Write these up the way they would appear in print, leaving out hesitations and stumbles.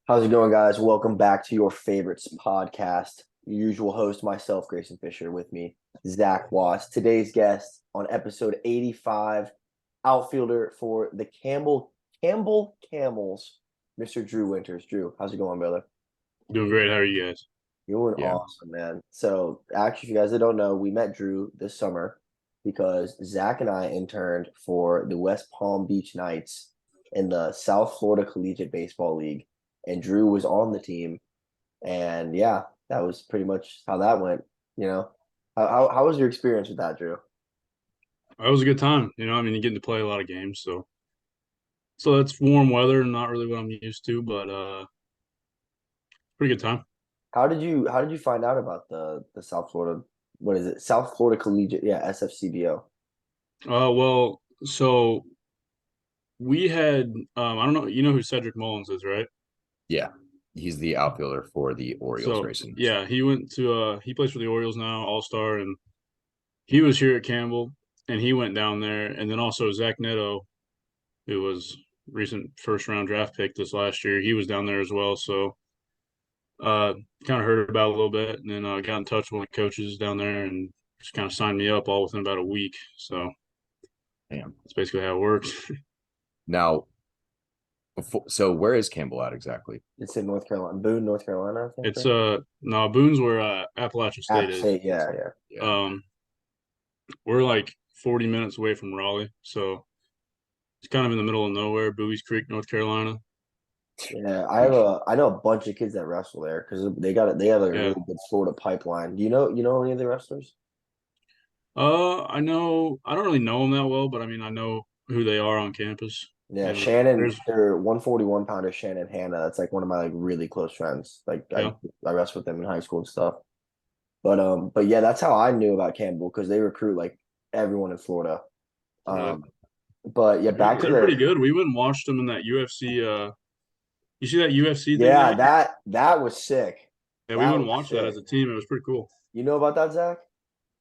How's it going, guys? Welcome back to your favorites podcast. Your usual host, myself, Grayson Fisher, with me, Zach Watts. Today's guest on episode 85, outfielder for the Campbell Camels, Mr. Drew Winters. Drew, how's it going, brother? Doing great. How are you guys? Doing Yeah. awesome, man. So, actually, if you guys that don't know, we met Drew this summer because Zach and I interned for the West Palm Beach Knights in the South Florida Collegiate Baseball League, and Drew was on the team. And yeah, that was pretty much how that went. You know, how was your experience with that, Drew? It was a good time. You get to play a lot of games, so it's warm weather, not really what I'm used to, but pretty good time. How did you find out about the South Florida? What is it? South Florida Collegiate? Yeah, SFCBO. So we had I don't know, you know who Cedric Mullins is, right? Yeah. He's the outfielder for the Orioles So racing. yeah, he plays for the Orioles now, All-Star, and he was here at Campbell, and he went down there, and then also Zach Neto, who was recent first round draft pick this last year, he was down there as well. So uh, kind of heard about it a little bit, and then got in touch with one of the coaches down there, and just kind of signed me up all within about a week. So Damn. that's basically how it works. Now, so where is Campbell at exactly? It's in North Carolina, Boone, North Carolina, I think, It's right? no, Boone's where Appalachian State App is. State, yeah, yeah. Yeah. Um, we're like 40 minutes away from Raleigh, so it's kind of in the middle of nowhere, Bowie's Creek, North Carolina. Yeah, Yeesh. I know a bunch of kids that wrestle there because they have like a Yeah. really good Florida pipeline. Do you know any of the wrestlers? I don't really know them that well, but I mean, I know who they are on campus. Yeah, You know, Shannon, there's they're 141 pounder Shannon Hannah. That's like one of my like really close friends. Like I yeah, I wrestled with them in high school and stuff. But yeah, that's how I knew about Campbell because they recruit like everyone in Florida. really. But yeah, back to They're pretty the good. We went and watched them in that UFC. You see that UFC thing they yeah, had? that was sick. Yeah, we That went and was watched that as sick. a team. It was pretty cool. You know about that, Zach?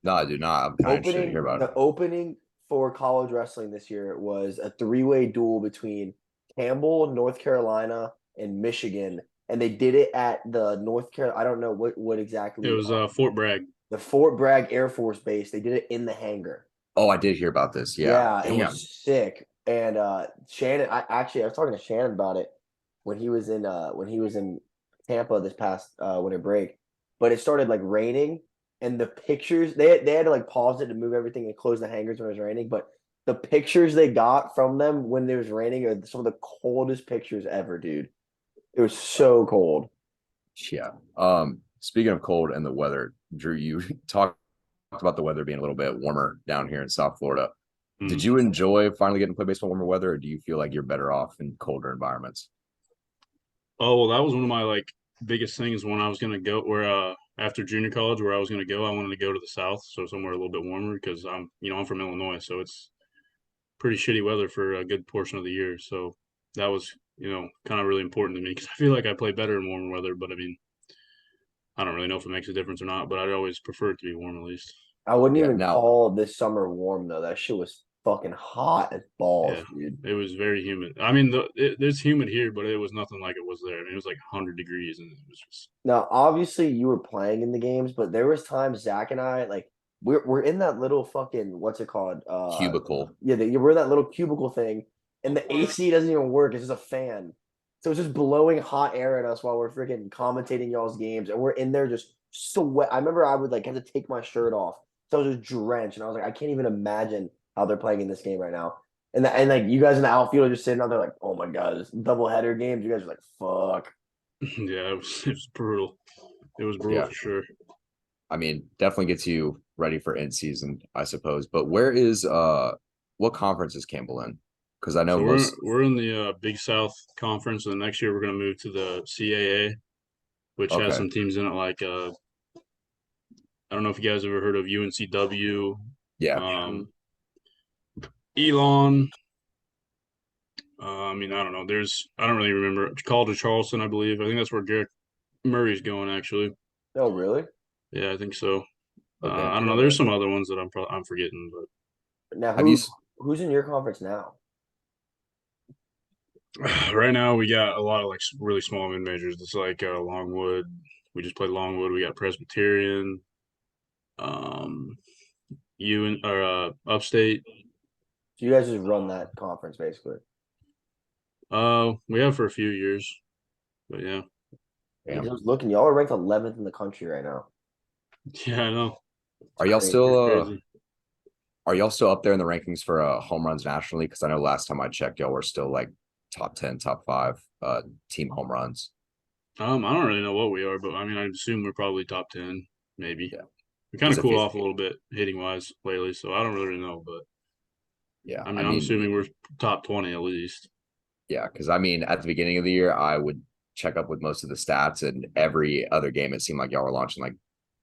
No, I do not. I'm kind of interested to hear about it. The opening for college wrestling this year was a three-way duel between Campbell, North Carolina, and Michigan, and they did it at the North Carolina. I don't know what It exactly. was Fort Bragg. The Fort Bragg Air Force Base. They did it in the hangar. Oh, I did hear about this. Yeah. Yeah, it Damn. was sick. And Shannon, I was talking to Shannon about it when he was in Tampa this past winter break. But it started like raining, and the pictures they had to like pause it to move everything and close the hangars when it was raining. But the pictures they got from them when it was raining are some of the coldest pictures ever, dude. It was so cold. Yeah. Speaking of cold and the weather, Drew, you talked about the weather being a little bit warmer down here in South Florida. Did Mm. you enjoy finally getting to play baseball in warmer weather, or do you feel like you're better off in colder environments? Oh well, that was one of my like biggest things when I was gonna go where after junior college where I was gonna go. I wanted to go to the south, so somewhere a little bit warmer because I'm from Illinois, so it's pretty shitty weather for a good portion of the year. So that was kind of really important to me because I feel like I play better in warmer weather. But I mean, I don't really know if it makes a difference or not. But I'd always prefer it to be warm at least. I wouldn't Yeah. even Now, call this summer warm though. That shit was fucking hot as balls, Yeah, dude. it was very humid. I mean, it's humid here, but it was nothing like it was there. I mean, it was like 100 degrees, and it was just Now, obviously, you were playing in the games, but there was times Zach and I like we're in that little fucking what's it called? cubicle. Yeah, we're in that little cubicle thing, and the AC doesn't even work. It's just a fan, so it's just blowing hot air at us while we're freaking commentating y'all's games, and we're in there just sweat. I remember I would like have to take my shirt off, so I was just drenched, and I was like, I can't even imagine how they're playing in this game right now. And like you guys in the outfield are just sitting out there like, oh my god, this double header games. You guys are like, fuck. yeah, it was brutal. It was brutal Yeah. for sure. I mean, definitely gets you ready for end season, I suppose. But what conference is Campbell in? Because I know So most. we're in the Big South Conference, and the next year we're going to move to the CAA, which has Okay. some teams in it like I don't know if you guys ever heard of UNCW, Yeah. um, Elon. I mean, I don't know. I don't really remember. College of Charleston, I believe. I think that's where Garrett Murray's going actually. Oh, really? Yeah, I think so. Okay. I don't know. There's some other ones that I'm forgetting, but Now Have you? who's in your conference now? Right now, we got a lot of like really small mid majors. It's like Longwood. We just played Longwood. We got Presbyterian, um, Upstate. So you guys just run that conference basically. We have for a few years, but yeah, Yeah, 'cause Damn. I was looking, y'all are ranked 11th in the country right now. yeah, I know. It's Are y'all Crazy. still crazy. are y'all still up there in the rankings for home runs nationally? Because I know last time I checked, y'all were still like top 10, top five team home runs. I don't really know what we are, but I mean, I assume we're probably top 10, maybe. Yeah. We kind Because of if cooled you off a little bit hitting wise lately, so I don't really know, but yeah, I I mean, I'm mean, assuming we're top 20 at least. yeah, because I mean, at the beginning of the year, I would check up with most of the stats, and every other game, it seemed like y'all were launching like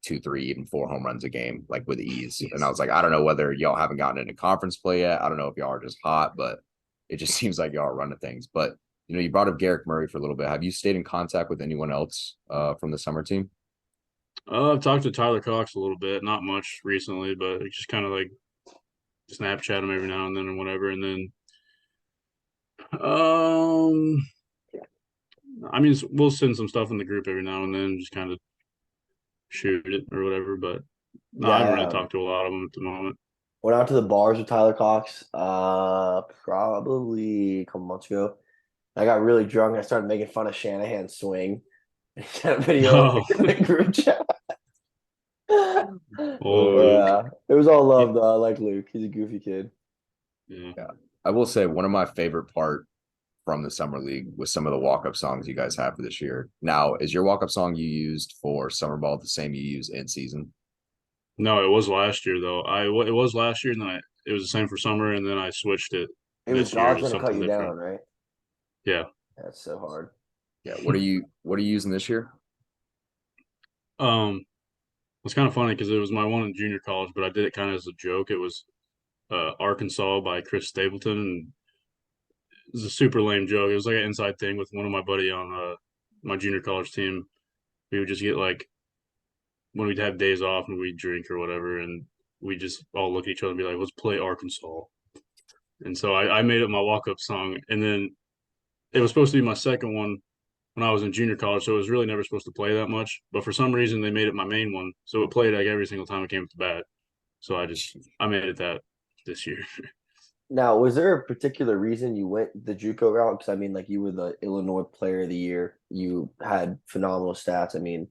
two, three, even four home runs a game, like with ease. And I was like, I don't know whether y'all haven't gotten into conference play yet. I don't know if y'all are just hot, but it just seems like y'all are running things. But you brought up Garrick Murray for a little bit. Have you stayed in contact with anyone else from the summer team? I've talked to Tyler Cox a little bit, not much recently, but just kind of like Snapchat him every now and then or whatever. And then, um, I mean, we'll send some stuff in the group every now and then, just kind of shoot it or whatever. But no, Yeah, I haven't really talked to a lot of them at the moment. went out to the bars with Tyler Cox, probably a couple months ago. I got really drunk and I started making fun of Shanahan's swing. He sent a video Oh, in the group chat. old Luke. Yeah, it was all love though. I like Luke. He's a goofy kid. Yeah. Yeah. I will say one of my favorite part from the summer league was some of the walk-up songs you guys have for this year. Now, is your walk-up song you used for summer ball the same you use in season? No, it was last year though. It was last year, and then it was the same for summer, and then I switched it It was this year God's to gonna cut something you down, different. right? Yeah. That's so hard. Yeah. What are you using this year? Um, it's kind of funny because it was my one in junior college, but I did it kind of as a joke. It was Arkansas by Chris Stapleton, and it was a super lame joke. It was like an inside thing with one of my buddy on my junior college team. We would just get like when we'd have days off and we'd drink or whatever, and we just all look at each other and be like, "Let's play Arkansas." And so I made up my walk up song, and then it was supposed to be my second one when I was in junior college, so it was really never supposed to play that much. But for some reason, they made it my main one, so it played like every single time it came to bat. So I made it that this year. Now, was there a particular reason you went the JUCO route? Because I mean, like you were the Illinois Player of the Year. You had phenomenal stats. I mean,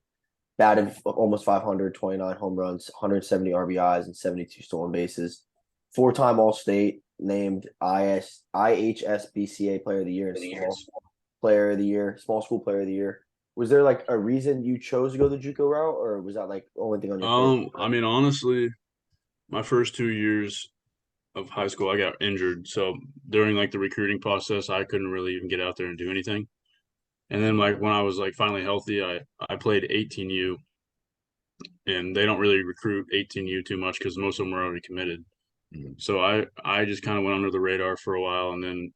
batted almost 500, 29 home runs, 170 RBIs, and 72 stolen bases. Four-time All-State, named IHSBCA Player of the Year and Small Player of the Year, Small School Player of the Year. Was there like a reason you chose to go the JUCO route, or was that like the only thing on your plate? I mean, honestly, my first 2 years of high school, I got injured. So during like the recruiting process, I couldn't really even get out there and do anything. And then like when I was like finally healthy, I played 18U, and they don't really recruit 18U too much because most of them are already committed. Mhm. So I just kind of went under the radar for a while, and then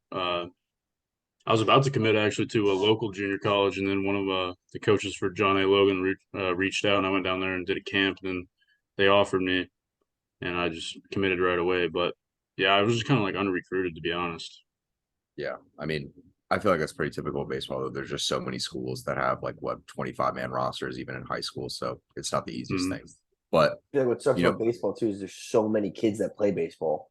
I was about to commit actually to a local junior college, and then one of the coaches for John A. Logan reached out, and I went down there and did a camp, and then they offered me, and I just committed right away. But yeah, I was just kind of like under-recruited, to be honest. Yeah. I mean, I feel like that's pretty typical of baseball, though. There's just so many schools that have like 25-man rosters, even in high school. So it's not the easiest Mm, thing. But, I feel like what sucks you know, about baseball too is there's so many kids that play baseball.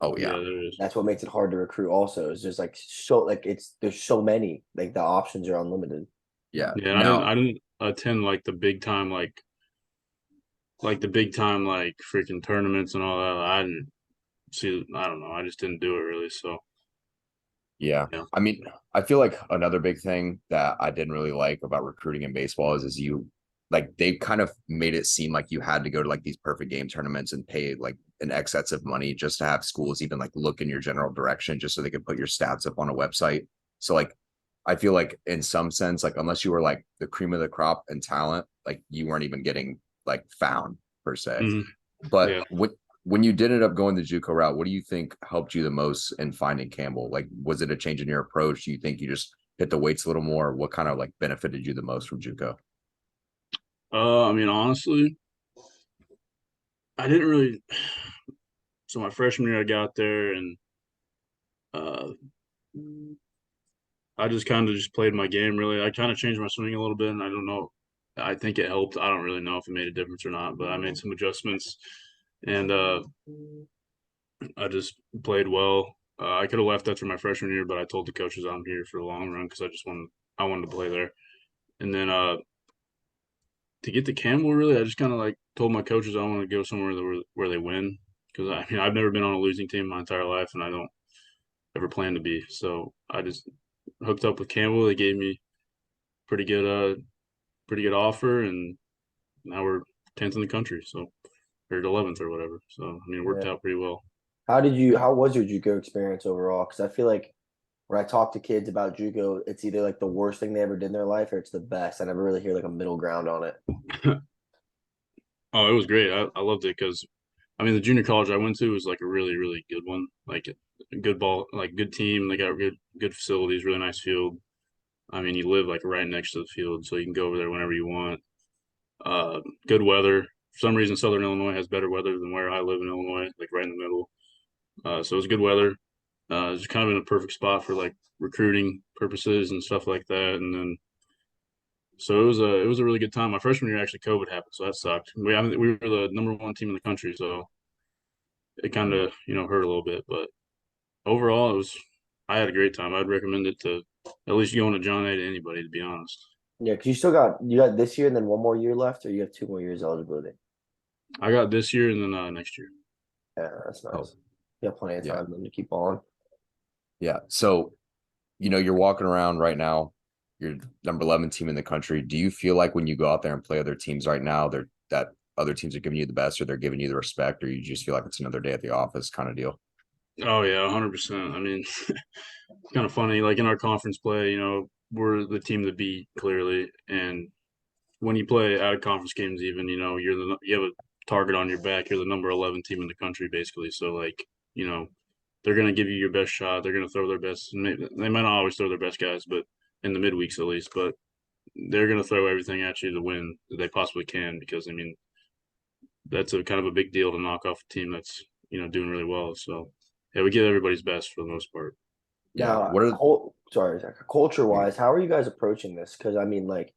oh, yeah, yeah. there is. That's what makes it hard to recruit. Also, is there's like so like it's there's so many like the options are unlimited. Yeah. Yeah, and Now, I didn't attend like the big time like freaking tournaments and all that. I didn't see. I don't know. I just didn't do it really. So yeah. yeah. I mean, I feel like another big thing that I didn't really like about recruiting in baseball is you like they kind of made it seem like you had to go to like these perfect game tournaments and pay like an excess of money just to have schools even like look in your general direction just so they could put your stats up on a website. So like I feel like in some sense, like unless you were like the cream of the crop and talent, like you weren't even getting like found per se. Mhm. But Yeah. when you did end up going the JUCO route, what do you think helped you the most in finding Campbell? Like, was it a change in your approach? Do you think you just hit the weights a little more? What kind of like benefited you the most from JUCO? I mean, honestly, I didn't really. So my freshman year, I got there, and uh, I just kind of just played my game really. I kind of changed my swing a little bit, and I don't know. I think it helped. I don't really know if it made a difference or not, but I made some adjustments, and I just played well. I could have left after my freshman year, but I told the coaches I'm here for the long run because I wanted to play there. And then to get to Campbell, really, I just kind of like told my coaches I want to go somewhere where they win because I mean I've never been on a losing team my entire life, and I don't ever plan to be. So I just hooked up with Campbell. They gave me pretty good pretty good offer, and now we're 10th in the country, so or 11th or whatever. So I mean, it worked Yeah. out pretty well. How was your JUCO experience overall? Because I feel like when I talk to kids about JUCO, it's either like the worst thing they ever did in their life or it's the best. I never really hear like a middle ground on it. Oh, it was great. I loved it because I mean the junior college I went to was like a really really good one, like a good ball, like good team. They got good facilities, really nice field. I mean, you live like right next to the field, so you can go over there whenever you want. Good weather. For some reason, Southern Illinois has better weather than where I live in Illinois, like right in the middle. So it was good weather. It's kind of in a perfect spot for like recruiting purposes and stuff like that. And then so it was a really good time. My freshman year actually COVID happened, so that sucked. I mean, we were the #1 team in the country, so it kind of hurt a little bit. But overall, I had a great time. I'd recommend it to at least going to John A to anybody, to be honest. Yeah, because you got this year and then one more year left, or you have 2 more years eligibility. I got this year and then next year. Yeah, that's Oh, nice. You have plenty of yeah. time then to keep on. Yeah. So, you're walking around right now, you're #11 team in the country. Do you feel like when you go out there and play other teams right now, that other teams are giving you the best or they're giving you the respect, or you just feel like it's another day at the office kind of deal? Oh yeah, 100%. I mean, it's kind of funny. Like in our conference play, we're the team to beat clearly, and when you play out of conference games, even you have a target on your back. You're the #11 team in the country, basically. So like they're gonna give you your best shot. They're gonna throw their best. They might not always throw their best guys, but in the midweeks at least. But they're gonna throw everything at you to win that they possibly can because I mean that's a kind of a big deal to knock off a team that's doing really well. So yeah, we give everybody's best for the most part. Yeah. Now, What are sorry, Zach, culture wise, how are you guys approaching this? Because I mean, like,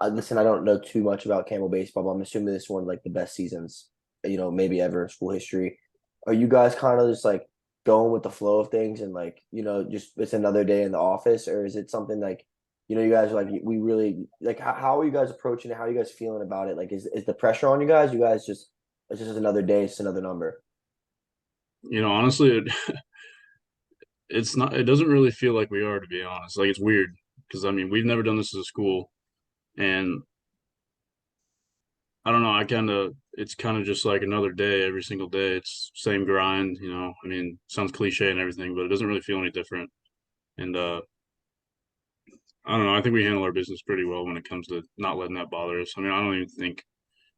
listen, I don't know too much about Campbell baseball, but I'm assuming this is one of like the best seasons, maybe ever in school history. Are you guys kind of just like going with the flow of things and like, just it's another day in the office, or is it something like, you guys are like we really like how are you guys approaching it? How are you guys feeling about it? Like, is the pressure on you guys? You guys just it's just another day, it's another number. Honestly, it's not. It doesn't really feel like we are, to be honest. Like it's weird because I mean we've never done this as a school, and I don't know. It's kind of just like another day every single day. It's same grind. I mean, sounds cliche and everything, but it doesn't really feel any different. And I don't know. I think we handle our business pretty well when it comes to not letting that bother us. I mean, I don't even think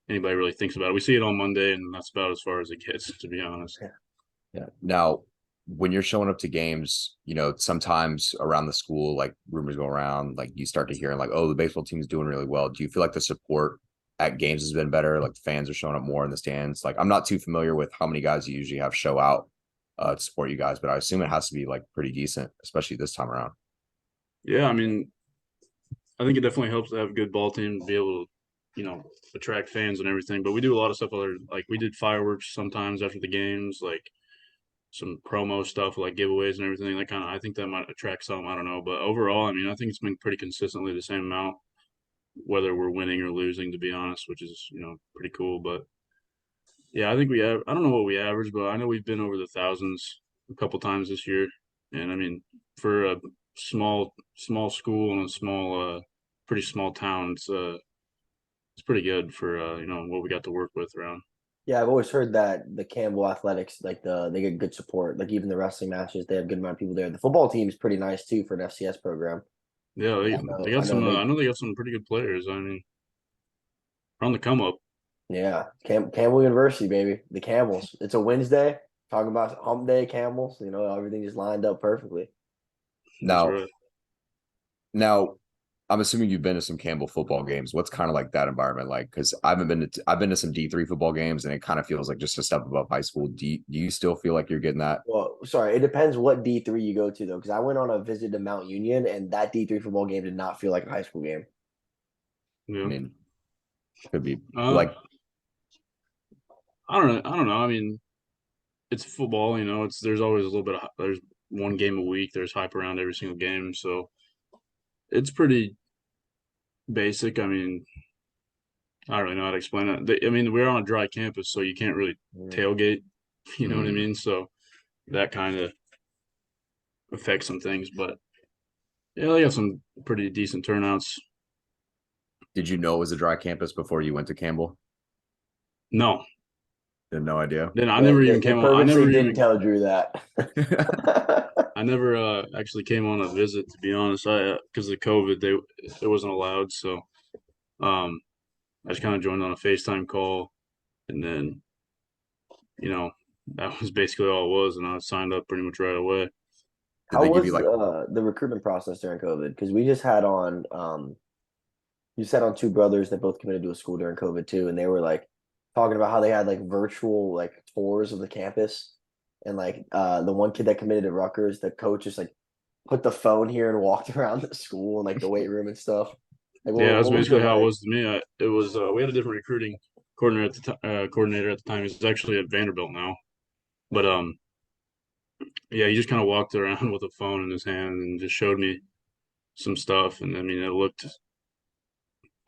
anybody really thinks about it. We see it on Monday, and that's about as far as it gets, to be honest. Yeah. Now, when you're showing up to games, sometimes around the school, like rumors go around, like you start to hear like, oh, the baseball team's doing really well. Do you feel like the support at games has been better? Like the fans are showing up more in the stands. Like I'm not too familiar with how many guys you usually have show out to support you guys, but I assume it has to be like pretty decent, especially this time around. Yeah, I mean, I think it definitely helps to have a good ball team to be able to, attract fans and everything. But we do a lot of stuff like we did fireworks sometimes after the games, like some promo stuff like giveaways and everything. That I think that might attract some. I don't know, but overall, I mean, I think it's been pretty consistently the same amount, whether we're winning or losing. To be honest, which is pretty cool. But yeah, I think we have. I don't know what we average, but I know we've been over the thousands a couple times this year. And I mean, for a small school and a pretty small town, it's pretty good for what we got to work with around. Yeah, I've always heard that the Campbell Athletics, like they get good support. Like even the wrestling matches, they have a good amount of people there. The football team is pretty nice too for an FCS program. Yeah, I they know, I got know some. they, I know they got some pretty good players. I mean, on the come up. yeah, Campbell University, baby, the Campbells. It's a Wednesday. Talking about hump day, Campbells. Everything just lined up perfectly. That's Now, right. now I'm assuming you've been to some Campbell football games. What's kind of like that environment like? Because I've been to some D3 football games, and it kind of feels like just a step above high school. Do you still feel like you're getting that? Well, sorry, it depends what D3 you go to though, because I went on a visit to Mount Union, and that D3 football game did not feel like a high school game. I Yeah. mean, could be Uh, like, I don't know. I don't know. I mean, it's football, you know. There's always a little bit of there's one game a week. There's hype around every single game, so it's pretty basic. I mean, I don't really know how to explain it. I mean, we're on a dry campus, so you can't really Mm. tailgate. You know what I mm, mean? So that kind of affects some things, but yeah, they got some pretty decent turnouts. did you know it was a dry campus before you went to Campbell? No, Had no idea. then I They, never they, even they came on. purposely didn't tell Drew that. I never actually came on a visit to be honest. I because of COVID, it wasn't allowed, so um, I just kind of joined on a FaceTime call, and then you know that was basically all it was, and I signed up pretty much right away. Did How they give you was like, the recruitment process during COVID? Because we just had on you said on two brothers that both committed to a school during COVID too, and they were like talking about how they had like virtual like tours of the campus, and like the one kid that committed to Rutgers, the coach just like put the phone here and walked around the school and like the weight room and stuff. Like, Yeah, that's what was it basically how it like? was to me. It was we had a different recruiting coordinator at the time. He's actually at Vanderbilt now, but yeah, he just kind of walked around with a phone in his hand and just showed me some stuff, and I mean, it looked.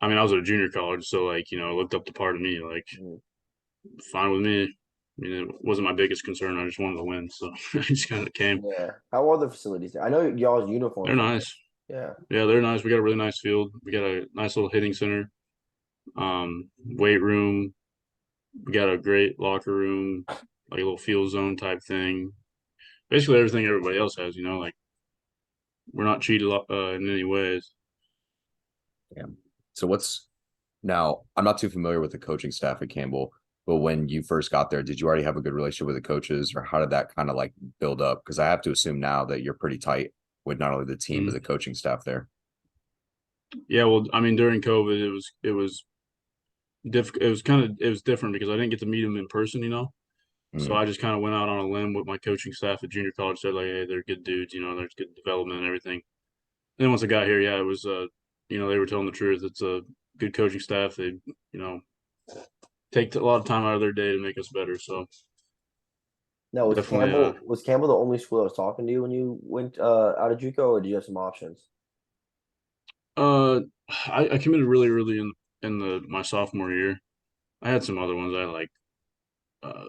I mean, I was at a junior college, so like it looked up to par to me, like Mm. fine with me. I mean, it wasn't my biggest concern. I just wanted to win, so I just kind of came. Yeah. How are the facilities there? I know y'all's They're uniforms are nice. nice. Yeah. Yeah, they're nice. We got a really nice field. We got a nice little hitting center, weight room. We got a great locker room, like a little field zone type thing. Basically everything everybody else has. Like we're not cheated in any ways. yeah. So what's now? I'm not too familiar with the coaching staff at Campbell, but when you first got there, did you already have a good relationship with the coaches, or how did that kind of like build up? Because I have to assume now that you're pretty tight with not only the team but Mhm. the coaching staff there. Yeah, well, I mean, during COVID, it was difficult. It was different because I didn't get to meet them in person. So Mm, I just kind of went out on a limb with my coaching staff at junior college. Said like, hey, they're good dudes. There's good development and everything. And then once I got here, yeah, it was they were telling the truth. It's a good coaching staff. They you know take a lot of time out of their day to make us better. So No, was definitely, Campbell the only school that was talking to you when you went out of JUCO, or do you have some options? uh, I committed really early in the my sophomore year. I had some other ones. I like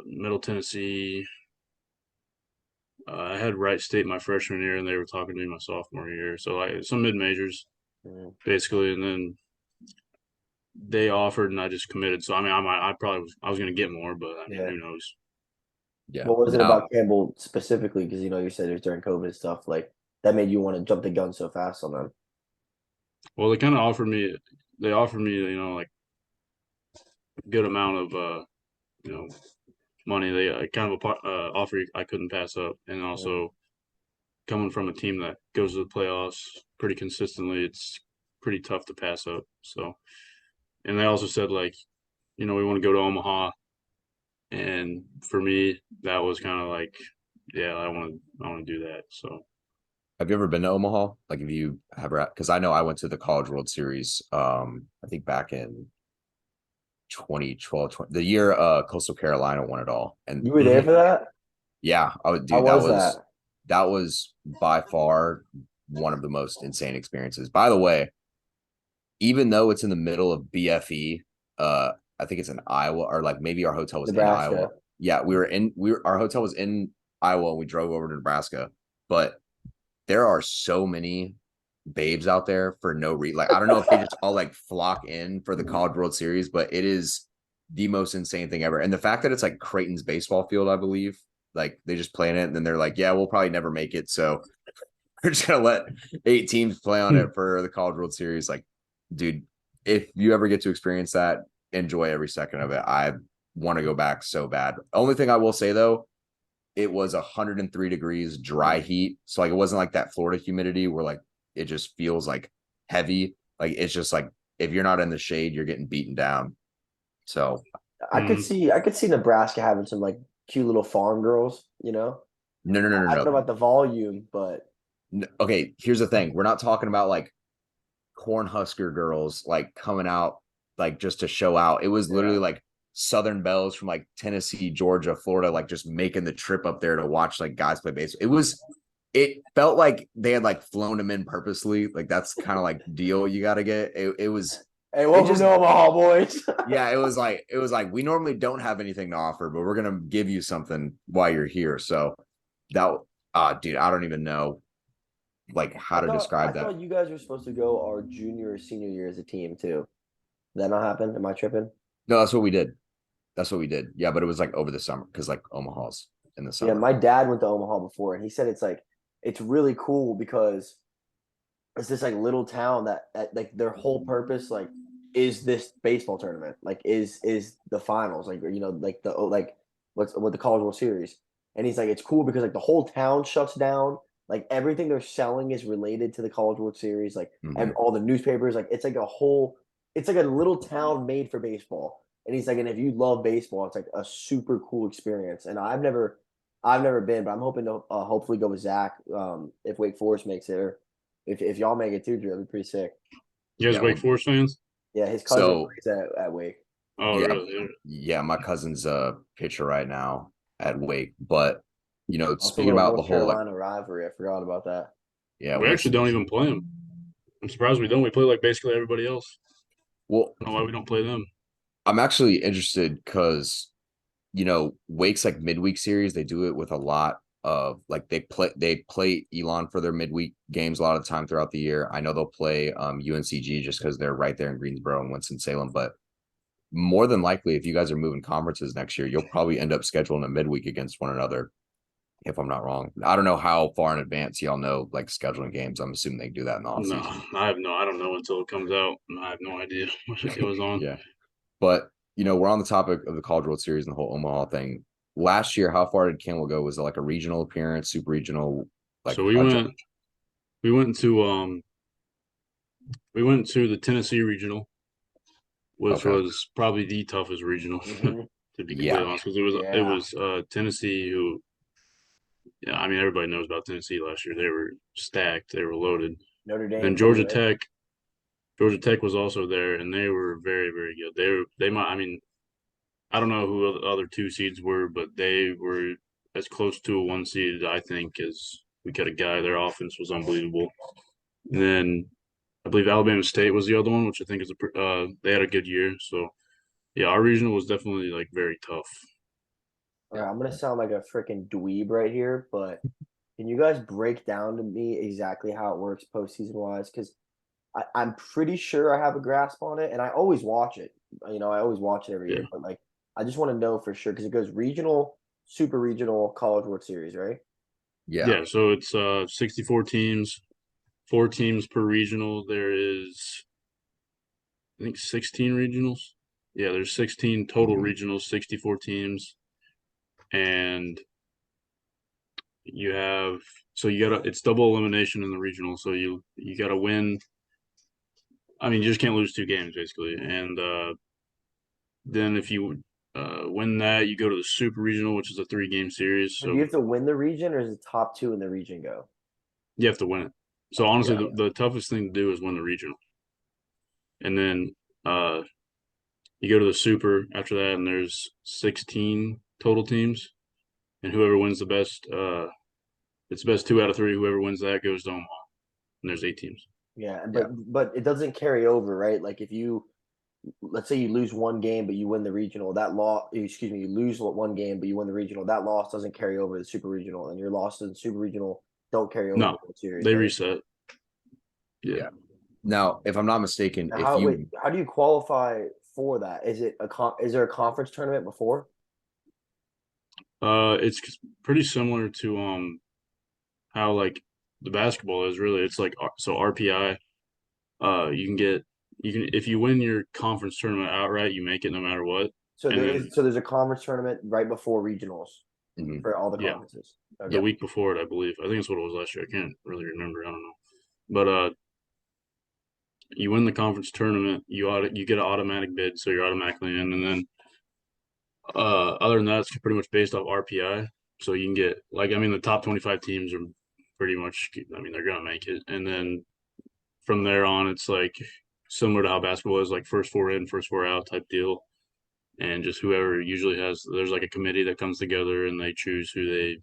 Middle Tennessee. I had Wright State my freshman year, and they were talking to me my sophomore year. So like some mid majors Mm. basically, and then they offered, and I just committed. So I mean, I was going to get more, but I mean, Yeah. who knows? yeah. What was it Now, about Campbell specifically? Because you said it was during COVID and stuff, like that made you want to jump the gun so fast on them. Well, they kind of offered me. They offered me, like a good amount of you know, money. They kind of a offer I couldn't pass up, and Mm. also coming from a team that goes to the playoffs pretty consistently, it's pretty tough to pass up. So, and they also said like, we want to go to Omaha, and for me, that was kind of like, yeah, I want to do that. So, have you ever been to Omaha? Like, if you have, because I know I went to the College World Series. I think back in 2012, the year Coastal Carolina won it all, and You were there mhm. for that? yeah, I would, How dude, was that? that was by far one of the most insane experiences. By the way, even though it's in the middle of BFE, I think it's in Iowa, or like maybe our hotel was in Iowa. Nebraska. Yeah, our hotel was in Iowa and we drove over to Nebraska. But there are so many babes out there for no reason. Like, I don't know if they just all like flock in for the College World Series, but it is the most insane thing ever. And the fact that it's like Creighton's baseball field, I believe, like they just play in it and then they're like, yeah, we'll probably never make it. So we're just gonna let 8 teams play on it for the College World Series. Like, dude, if you ever get to experience that, enjoy every second of it. I want to go back so bad. Only thing I will say though, it was 103 degrees dry heat. So like it wasn't like that Florida humidity where like it just feels like heavy. Like it's just like if you're not in the shade, you're getting beaten down. So I could see Nebraska having some like cute little farm girls, you know. no, no, no, I don't know no, about the volume, but no. Okay, here's the thing. We're not talking about like Cornhusker girls like coming out like just to show out. It was literally yeah. like Southern Belles from like Tennessee, Georgia, Florida, like just making the trip up there to watch like guys play baseball. It felt like they had like flown them in purposely. Like that's kind of like deal you got to get. Hey, It welcome just, to Omaha, boys. yeah, it was like we normally don't have anything to offer, but we're gonna give you something while you're here. So that, dude, I don't even know like how to I describe that. thought you guys were supposed to go our junior or senior year as a team too. Did that not happen? Am I tripping? No, that's what we did. That's what we did. Yeah, but it was like over the summer because like Omaha's in the Yeah, summer. my dad went to Omaha before, and he said it's like it's really cool because it's this like little town that like their whole purpose like is this baseball tournament, like is the finals, like you know, like the like what the College World Series. And he's like, it's cool because like the whole town shuts down, like everything they're selling is related to the College World Series, like Mm-hmm. all the newspapers, like it's like a whole, it's like a little town made for baseball. And he's like, and if you love baseball, it's like a super cool experience. And I've never been, but I'm hoping to hopefully go with Zach if Wake Forest makes it, or if y'all make it too, Drew, that'd be pretty sick. You guys Yeah. Wake Forest fans? Yeah, his cousin So plays at Wake. Oh, yeah, really? yeah, my cousin's a pitcher right now at Wake, but Also, a speaking little about the North whole like, Carolina rivalry. I forgot about that. yeah, We Wake's actually don't even play them. I'm surprised we don't. We play like basically everybody else. well, I don't know why we don't play them. I'm actually interested because Wake's like midweek series, they do it with a lot of like they play Elon for their midweek games a lot of the time throughout the year. I know they'll play UNCG just because they're right there in Greensboro and Winston-Salem, but more than likely, if you guys are moving conferences next year, you'll probably end up scheduling a midweek against one another, if I'm not wrong. I don't know how far in advance y'all know like scheduling games. I'm assuming they do that in the off No, season. I don't know until it comes out. I have no idea what it goes on. Yeah. But we're on the topic of the College World Series and the whole Omaha thing. Last year, how far did Campbell go? Was it like a regional appearance, super regional? Like So we went to the Tennessee regional, which okay. was probably the toughest regional Hmm. to be completely Yeah. honest, because it Yeah, was Tennessee who, yeah, I mean everybody knows about Tennessee last year. They were stacked, they were loaded. Notre Then Dame too, right? Georgia Tech was also there, and they were very very good. They might, I mean, I don't know who the other two seeds were, but they were as close to a one seed I think as we could have got. Their offense was unbelievable. And then I believe Alabama State was the other one, which I think is they had a good year. So yeah, our regional was definitely like very tough. All right, I'm gonna sound like a freaking dweeb right here, but can you guys break down to me exactly how it works postseason wise? Because I'm pretty sure I have a grasp on it, and I always watch it. You know, I always watch it every Yeah, year, but like, I just want to know for sure because it goes regional, super regional, College World Series, right? Yeah. yeah. So it's 64 teams, 4 teams per regional. There is I think 16 regionals. Yeah, there's 16 total Mhm. regionals, 64 teams, and you have you gotta it's double elimination in the regional. So you gotta win. I mean, you just can't lose 2 games basically, and then if you win that, you go to the super regional, which is a 3-game series. So do you So have to win the region, or is the top two in the region go? you have to win it. So Okay, honestly, Yeah. the toughest thing to do is win the regional, and then uh, you go to the super after that, and there's 16 total teams, and whoever wins the best, it's the best 2 out of 3. Whoever wins that goes to Omaha, and there's 8 teams. yeah, Yeah. but it doesn't carry over, right? Like if you let's say you lose one game but you win the regional, that law excuse me, you lose one game but you win the regional, that loss doesn't carry over to the super regional, and your loss to the super regional don't carry over to No, the World Series, they right? reset. Yeah. Yeah. Now, if I'm not mistaken, Now if how do you qualify for that? Is it is there a conference tournament before? It's pretty similar to how like the basketball is really. It's like so RPI. You can if you win your conference tournament outright, you make it no matter what. So And then there's a conference tournament right before regionals Mhm. for all the yeah, conferences. the Okay. Yeah. week before it, I believe. I think that's what it was last year. I can't really remember. I don't know. But you win the conference tournament, you get an automatic bid, so you're automatically in, and then other than that, it's pretty much based off RPI. So you can get like, I mean, the top 25 teams are pretty much, I mean, they're gonna make it, and then from there on, it's like similar to how basketball is, like first four in, first four out type deal, and just whoever usually has, there's like a committee that comes together and they choose who they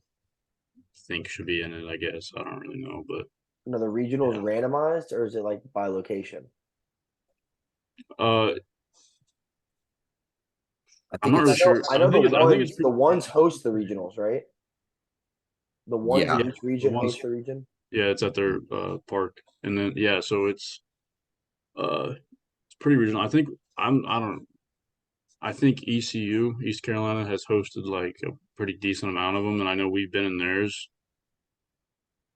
think should be in it. I guess I don't really know, but The regionals yeah. randomized, or is it like by location? Uh, I I'm think not really it's sure. I know I think it's the ones host the regionals, right? The ones yeah. in each region ones, host the region. yeah, it's at their park, and then yeah, so it's pretty regional. I don't I think ECU, East Carolina, has hosted like a pretty decent amount of them, and I know we've been in theirs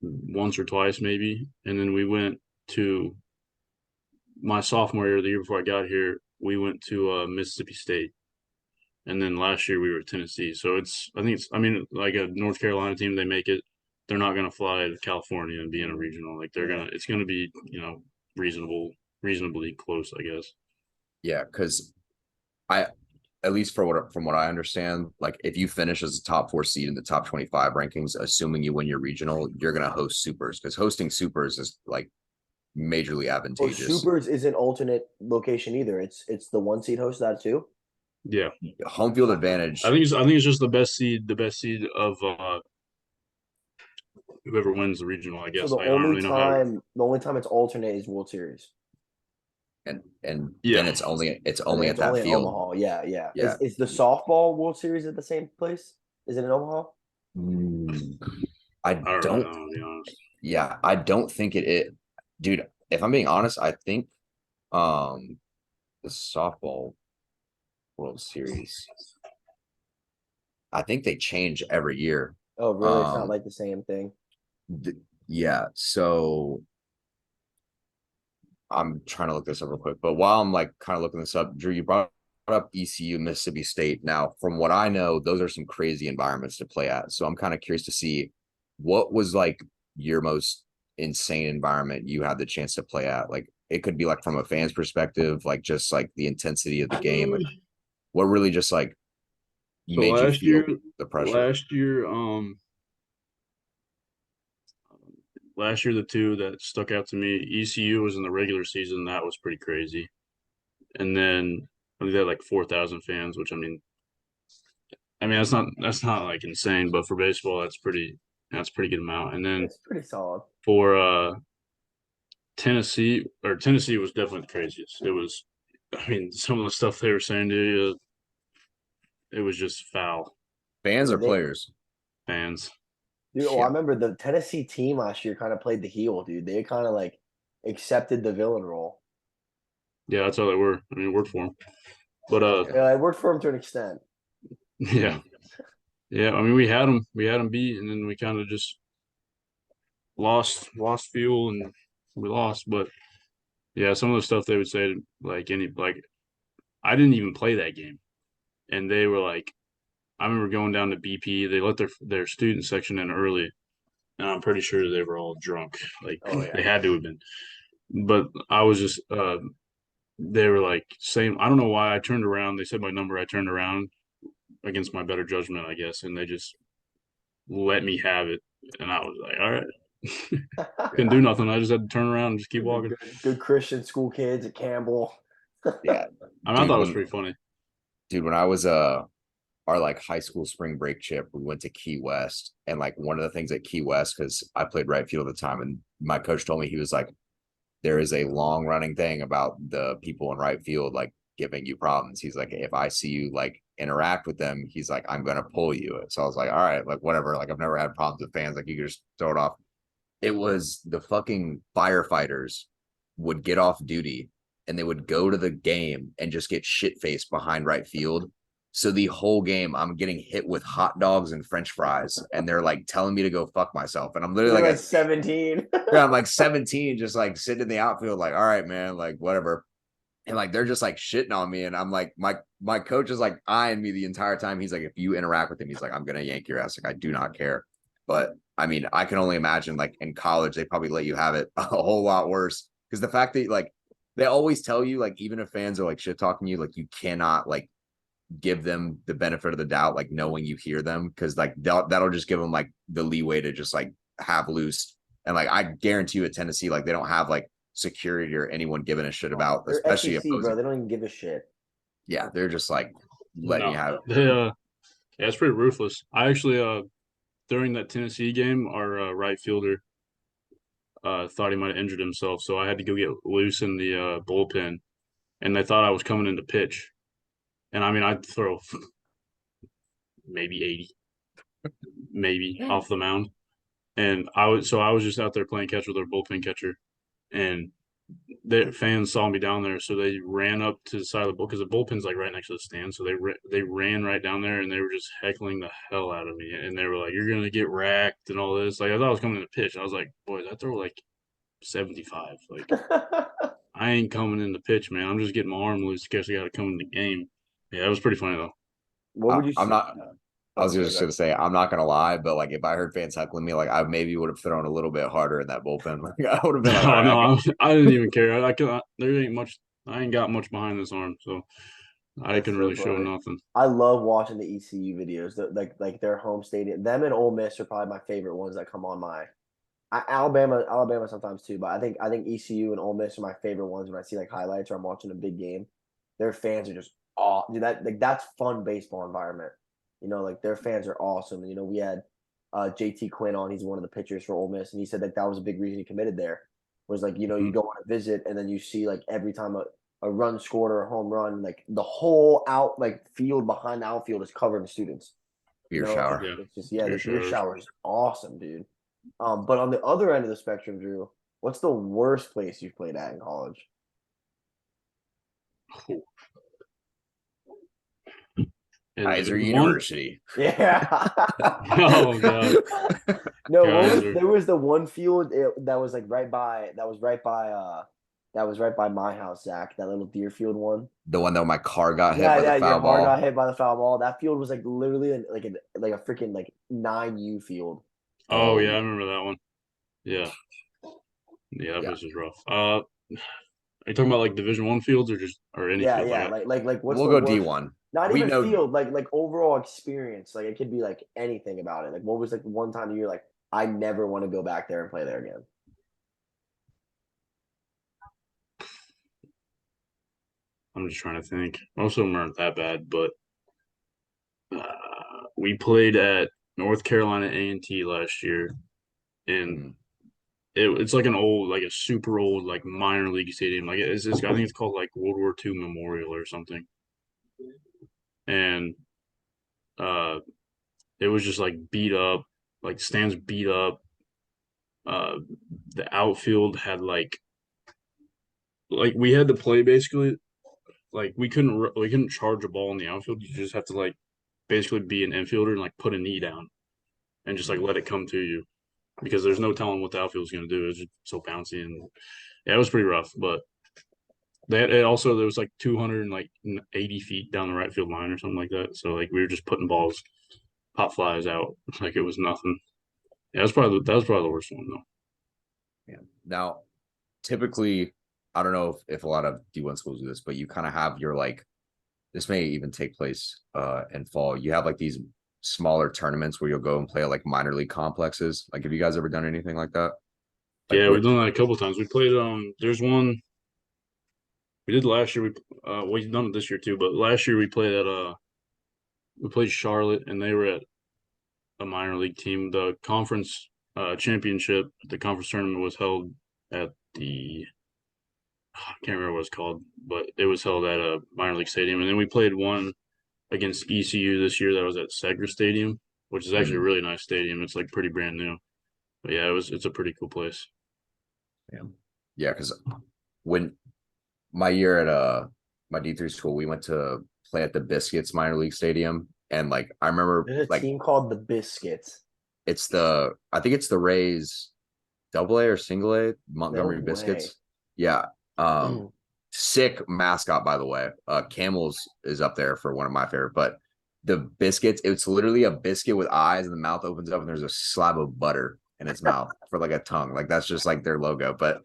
once or twice maybe, and then we went to my sophomore year, the year before I got here, we went to Mississippi State, and then last year we were at Tennessee. So I think it's, I mean, like a North Carolina team, they make it. They're not gonna fly to California and be in a regional. Like it's gonna be reasonably close, I guess. Yeah, because I at least from what I understand, like if you finish as a top 4 seed in the top 25 rankings, assuming you win your regional, you're gonna host supers because hosting supers is like majorly Or advantageous. Supers is an alternate location either. It's the one seed host that too. Yeah, Home field advantage. I think it's just the best seed of whoever wins the regional. I So guess I don't really know how. the only time it's alternate is World Series, And then Yeah, it's and then only at it's that only in field. Omaha. Yeah, yeah. Yeah. Is the softball World Series at the same place? Is it in Omaha? Mm, I I don't really don't. know, to be honest. Yeah, I don't think it. Dude, if I'm being honest, I think um the softball World Series. I think they change every year. Oh, really? It's not Um, like the same thing. yeah. So I'm trying to look this up real quick. But while I'm like kind of looking this up, Drew, you brought up ECU, Mississippi State. Now, from what I know, those are some crazy environments to play at. So I'm kind of curious to see what was like your most insane environment you had the chance to play at. Like it could be like from a fan's perspective, like just like the intensity of the game. Like what really just like So made you feel the pressure. last year the two that stuck out to me, ECU was in the regular season. That was pretty crazy. And then I think they had like 4,000 fans, which I mean that's not like insane, but for baseball that's pretty good amount. And then It's pretty solid. for Tennessee was definitely the craziest. It was, I mean, some of the stuff they were saying to you, it was just foul. Fans Yeah, or players? Fans. dude. Oh, I Yeah. remember the Tennessee team last year kind of played the heel, dude. They kind of like accepted the villain role. Yeah, that's how they were. I mean, it worked for them. But Yeah, it worked for him to an extent. yeah, yeah. I mean, we had them beat, and then we kind of just lost fuel, and we lost. But yeah, some of the stuff they would say, like I didn't even play that game, and they were like, I remember going down to BP. They let their student section in early, and I'm pretty sure they were all drunk. Like Oh they yeah. had to have been. But I was just they were like same. I don't know why I turned around. They said my number. I turned around against my better judgment, I guess, and they just let me have it, and I was like, all right, couldn't do nothing. I just had to turn around and just keep walking. Good Christian school kids at Campbell. Yeah. I mean, I Dude, thought it was pretty funny. when I was our like high school spring break trip, we went to Key West. And like one of the things at Key West, because I played right field at the time, and my coach told me, he was like, there is a long running thing about the people in right field like giving you problems. He's like, if I see you like interact with them, he's like, I'm gonna pull you. So I was like, all right, like whatever. Like I've never had problems with fans. Like you could just throw it off. It was the fucking firefighters would get off duty and they would go to the game and just get shit faced behind right field. So the whole game, I'm getting hit with hot dogs and French fries, and they're like telling me to go fuck myself. And I'm literally You're like, like 17. yeah, I'm like 17, just like sitting in the outfield, like, all right, man, like whatever. And like they're just like shitting on me. And I'm like, my coach is like eyeing me the entire time. He's like, if you interact with him, he's like, I'm gonna yank your ass. Like, I do not care. But I mean, I can only imagine like in college, they probably let you have it a whole lot worse. Because the fact that like they always tell you, like, even if fans are like shit talking you, like, you cannot like give them the benefit of the doubt, like knowing you hear them, because like that'll just give them like the leeway to just like have loose. And like I guarantee you at Tennessee, like they don't have like security or anyone giving a shit about, They're especially SEC, bro. opposing. They don't even give a shit. Yeah, they're just like letting you No, have it. yeah, it's pretty ruthless. I actually during that Tennessee game, our right fielder thought he might have injured himself, so I had to go get loose in the bullpen, and they thought I was coming in to pitch, and I mean I'd throw maybe 80, maybe off the mound, and I was just out there playing catch with our bullpen catcher, and the fans saw me down there, so they ran up to the side of the bull because the bullpen's like right next to the stand. So they ran right down there and they were just heckling the hell out of me, and they were like, "You're gonna get racked" and all this. Like I thought I was coming in to pitch. I was like, "Boys, I throw like 75. Like I ain't coming in to pitch, man. I'm just getting my arm loose. Guess I got to come in the game." Yeah, it was pretty funny though. What would you I'm say? not. I was Okay, just gonna say, I'm not gonna lie, but like if I heard fans heckling me, like I maybe would have thrown a little bit harder in that bullpen. Like I would have been like, all No, right, no, I didn't even care. There ain't much. I ain't got much behind this arm, so I That's couldn't so really show funny. nothing. I love watching the ECU videos. Like their home stadium. Them and Ole Miss are probably my favorite ones that come on my. Alabama sometimes too, but I think ECU and Ole Miss are my favorite ones when I see like highlights or I'm watching a big game. Their fans are just dude, that's fun baseball environment. Like their fans are awesome. And we had JT Quinn on. He's one of the pitchers for Ole Miss, and he said that was a big reason he committed there. Was like you go on a visit and then you see like every time a run scored or a home run, like the whole field behind the outfield is covered in students. beer shower. Yeah, It's just beer the beer showers. shower is awesome, dude. But on the other end of the spectrum, Drew, what's the worst place you've played at in college? In Kaiser Division One? University. Yeah. Oh god, No, Kaiser. there was the one field that was like right by my house, Zach. That little Deerfield one. The one that my car got hit Yeah, by the yeah, your foul car ball. got hit by the foul ball. That field was like literally like a freaking like 9U field. Oh Oh yeah, I remember that one. Yeah, yeah, that yeah. place was rough. Are you talking about like Division One fields or just or any Yeah, field? yeah. Like, Like what's We'll the go worst? D1. Not We even know field, like overall experience. Like it could be like anything about it. Like what was like one time you're like, I never want to go back there and play there again. I'm just trying to think. Most of them aren't that bad, but we played at North Carolina A&T last year, and Mhm. it's like like a super old, like minor league stadium. Like I think it's called like World War II Memorial or something. And uh, it was just like beat up, like stands beat up. Uh, the outfield had like we had to play basically like we couldn't charge a ball in the outfield. You just have to like basically be an infielder and like put a knee down and just like let it come to you because there's no telling what the outfield's going to do. It's just so bouncy and yeah, it was pretty rough. But it also there was like 280 feet down the right field line or something like that. So like we were just putting balls, pop flies out like it was nothing. Yeah, that was probably the worst one though. Yeah. Now, typically, I don't know if a lot of D1 schools do this, but you kind of have your like, this may even take place in fall. You have like these smaller tournaments where you'll go and play at like minor league complexes. Like, have you guys ever done anything like that? Like, Yeah, where, we've done that a couple times. We played there's one we did last year. We've done it this year too, but last year we played Charlotte and they were at a minor league team. The conference championship, the conference tournament was held at the I can't remember what it's called, but it was held at a minor league stadium. And then we played one against ECU this year that was at Segra Stadium, which is actually a Mhm. really nice stadium. It's like pretty brand new. But yeah, it's a pretty cool place. Yeah, because when my year at my D3 school, we went to play at the Biscuits minor league stadium. And like I remember There's a like team called the Biscuits. I think it's the Rays double A or single A, No Montgomery way. Biscuits. Yeah. Sick mascot, by the way. Campbell's is up there for one of my favorite, but the biscuits, it's literally a biscuit with eyes and the mouth opens up and there's a slab of butter in its mouth for like a tongue. Like that's just like their logo. But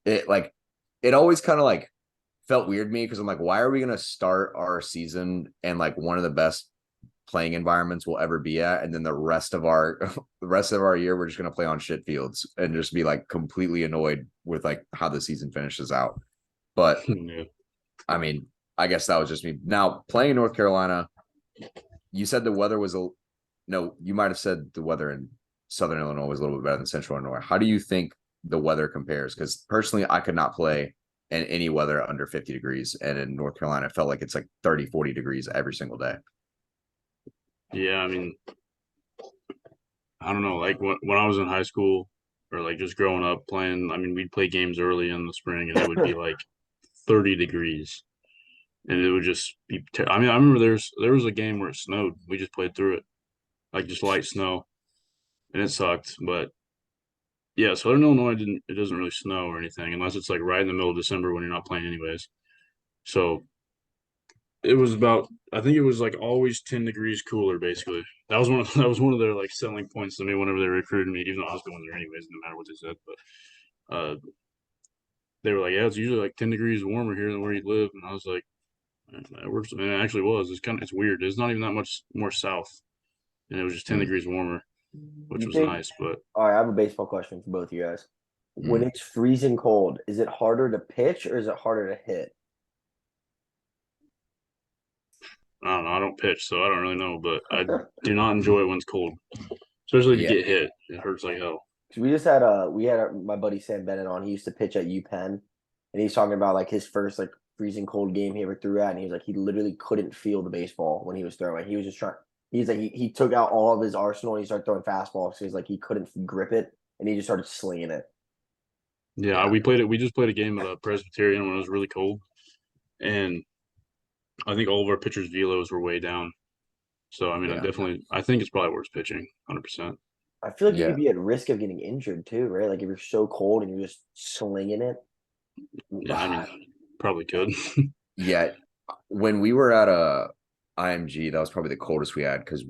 it like it always kind of like felt weird to me because I'm like, why are we gonna start our season and like one of the best playing environments we'll ever be at, and then the rest of our the rest of our year we're just gonna play on shit fields and just be like completely annoyed with like how the season finishes out. But Yeah. I mean, I guess that was just me. Now playing in North Carolina, you said the weather was a no, you might have said the weather in Southern Illinois was a little bit better than Central Illinois. How do you think the weather compares? Because personally, I could not play in any weather under 50 degrees. And in North Carolina, it felt like it's like 30, 40 degrees every single day. Yeah, I mean, I don't know. Like when I was in high school or like just growing up playing, I mean, we'd play games early in the spring and it would be like 30 degrees and it would just be. I mean, I remember there was a game where it snowed. We just played through it, like just light snow, and it sucked. But yeah, Southern Illinois didn't. It doesn't really snow or anything unless it's like right in the middle of December when you're not playing anyways. So it was about. I think it was like always 10 degrees cooler. Basically, that was one of that was one of their like selling points to me whenever they recruited me. Even though I was going there anyways, no matter what they said. But they were like, "Yeah, it's usually like 10 degrees warmer here than where you live," and I was like, "That works." And it actually was. It's weird. It's not even that much more south, and it was just 10 Mm, degrees warmer, which You was think? nice. But All right, I have a baseball question for both of you guys. When mm. it's freezing cold, is it harder to pitch or is it harder to hit? I don't know. I don't pitch, so I don't really know. But I do not enjoy it when it's cold, especially if you Yeah. get hit. It hurts like hell. We just had my buddy Sam Bennett on. He used to pitch at UPenn, and he's talking about like his first like freezing cold game he ever threw at, and he was like he literally couldn't feel the baseball when he was throwing. He was just trying. He's like he took out all of his arsenal and he started throwing fastballs. So he's like he couldn't grip it, and he just started slinging it. Yeah, Yeah. we played it. We just played a game at a Presbyterian when it was really cold, and I think all of our pitchers' velos were way down. So I mean, Yeah. I think it's probably worth pitching, 100%. I feel like you could Yeah. be at risk of getting injured too, right? Like if you're so cold and you're just slinging it. Yeah, I mean, probably could. Yeah. When we were at a IMG, that was probably the coldest we had because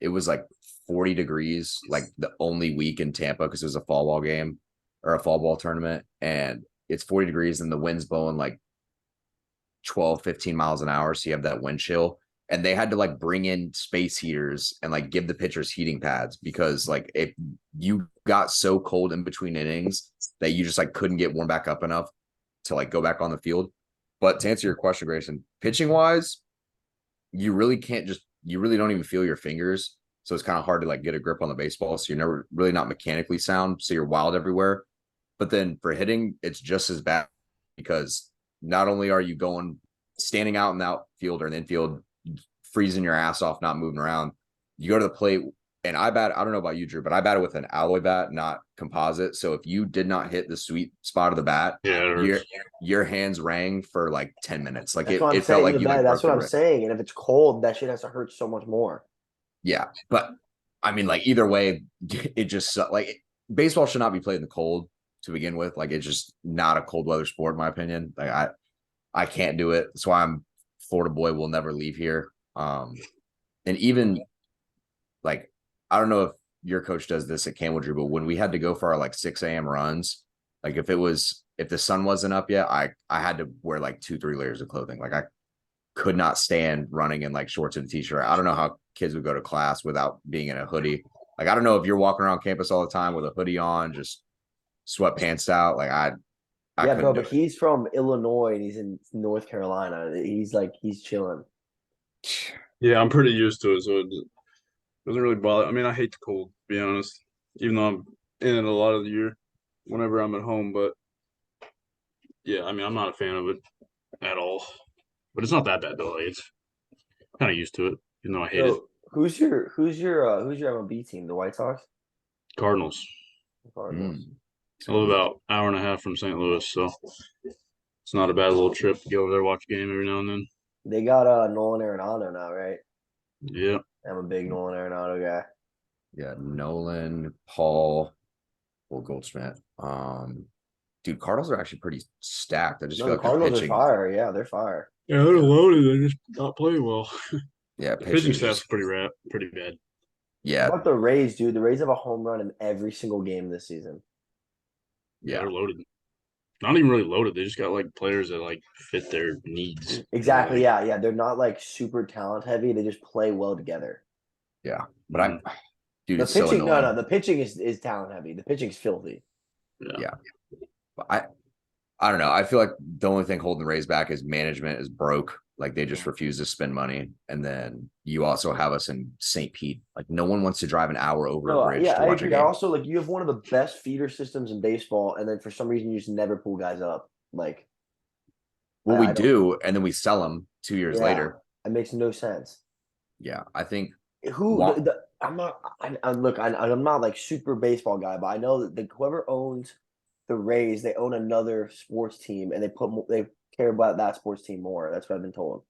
it was like 40 degrees, like the only week in Tampa because it was a fall ball game or a fall ball tournament. And it's 40 degrees and the wind's blowing like 12, 15 miles an hour. So you have that wind chill. And they had to like bring in space heaters and like give the pitchers heating pads because like if you got so cold in between innings that you just like couldn't get warm back up enough to like go back on the field. But to answer your question, Grayson, pitching wise, you really don't even feel your fingers. So it's kind of hard to like get a grip on the baseball. So you're never really not mechanically sound. So you're wild everywhere. But then for hitting, it's just as bad because not only are you standing out in the outfield or in the infield, freezing your ass off, not moving around, you go to the plate and I don't know about you, Drew, but I batted with an alloy bat, not composite. So if you did not hit the sweet spot of the bat, Yeah, it your hurts. your hands rang for like 10 minutes. Like That's what I'm it felt saying. like The you bad. like That's broke what the I'm wrist. saying. And if it's cold, that shit has to hurt so much more. Yeah. But I mean, like either way, it just like baseball should not be played in the cold to begin with. Like it's just not a cold weather sport, in my opinion. Like I can't do it. That's why I'm Florida boy will never leave here. And even like I don't know if your coach does this at Campbell, Drew, but when we had to go for our like 6 a.m. runs, like if the sun wasn't up yet, I had to wear like 2, 3 layers of clothing. Like I could not stand running in like shorts and a t-shirt. I don't know how kids would go to class without being in a hoodie. Like I don't know if you're walking around campus all the time with a hoodie on, just sweatpants out. Like I Yeah, bro. couldn't do But it. he's from Illinois and he's in North Carolina. He's chilling. Yeah, I'm pretty used to it, so it doesn't really bother. I mean, I hate the cold, to be honest, even though I'm in it a lot of the year whenever I'm at home. But yeah, I mean, I'm not a fan of it at all. But it's not that bad though. Like, it's kind of used to it, even though I hate it. So who's your MLB team? The White Sox? Cardinals. The Cardinals. Mm, I live about an hour and a half from St. Louis, so it's not a bad little trip to go over there watch a game every now and then. They got Nolan Arenado now, right? Yeah. I'm a big Nolan Arenado guy. yeah, Nolan, Paul, Will Goldschmidt. Dude, Cardinals are actually pretty stacked. I just No, feel the like the Cardinals are pitching, fire. Yeah, they're fire. Yeah, they're loaded. They're just not playing well. yeah, The pitching pitching is staff's just pretty bad. yeah, How about the Rays, dude? The Rays have a home run in every single game this season. Yeah, yeah. they're loaded. not even really loaded. They just got like players that like fit their needs. Exactly. Yeah, yeah. They're not like super talent heavy. They just play well together. Yeah, but I'm, dude, The it's so pitching, no, annoying. the pitching is talent heavy. The pitching's filthy. Yeah, but I don't know. I feel like the only thing holding the Rays back is management is broke. Like they just refuse to spend money. And then you also have us in St. Pete. Like no one wants to drive an hour over a No, bridge yeah, to I watch a agree. I game. also like you have one of the best feeder systems in baseball, and then for some reason you just never pull guys up. Like Well, we I don't. do, and then we sell them 2 years Yeah, later. it makes no sense. Yeah, I think Who what I'm not. Look. I'm not like super baseball guy, but I know that whoever owns the Rays, they own another sports team, and they care about that sports team more. That's what I've been told,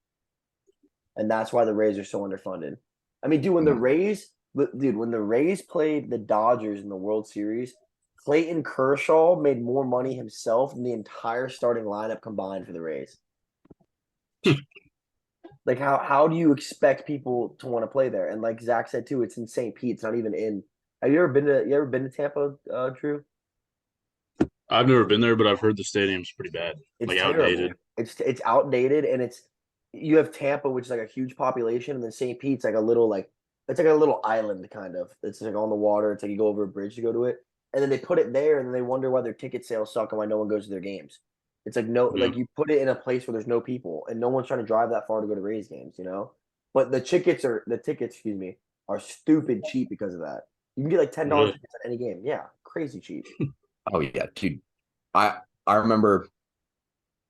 and that's why the Rays are so underfunded. I mean, dude, when the Rays played the Dodgers in the World Series, Clayton Kershaw made more money himself than the entire starting lineup combined for the Rays. Like how do you expect people to want to play there? And like Zach said too, it's in St. Pete. It's not even in. Have you ever been to Tampa, Drew? I've never been there, but I've heard the stadium's pretty bad, It's like outdated. terrible. It's outdated, and you have Tampa, which is like a huge population, and then St. Pete's like a little like it's like a little island kind of. It's like on the water. It's like you go over a bridge to go to it, and then they put it there, and then they wonder why their ticket sales suck and why no one goes to their games. It's like no, Yeah. like you put it in a place where there's no people, and no one's trying to drive that far to go to Rays games, you know. But the tickets, excuse me, are stupid cheap because of that. You can get like $10 Really? tickets at any game. Yeah, crazy cheap. oh yeah, dude. I I remember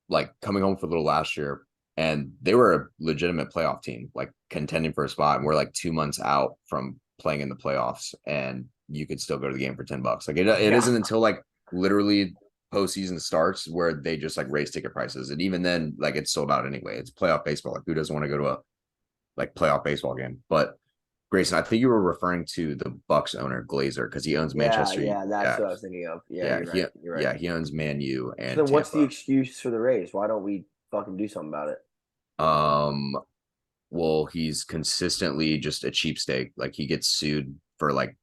like coming home for a little last year and they were a legitimate playoff team, like contending for a spot. And we're like 2 months out from playing in the playoffs and you could still go to the game for $10. Like it Yeah, isn't until like literally postseason starts where they just like raise ticket prices. And even then, like it's sold out anyway. It's playoff baseball. Like who doesn't want to go to a like playoff baseball game? But Grayson, I think you were referring to the Bucks owner Glazer because he owns yeah, Manchester. yeah. That's Yeah, what I was thinking of. Yeah, yeah, you're right. You're right. he owns Man U So and then what's the Tampa. excuse for the raise? Why don't we fucking do something about it? Um, well, he's consistently just a cheapskate. Like he gets sued for like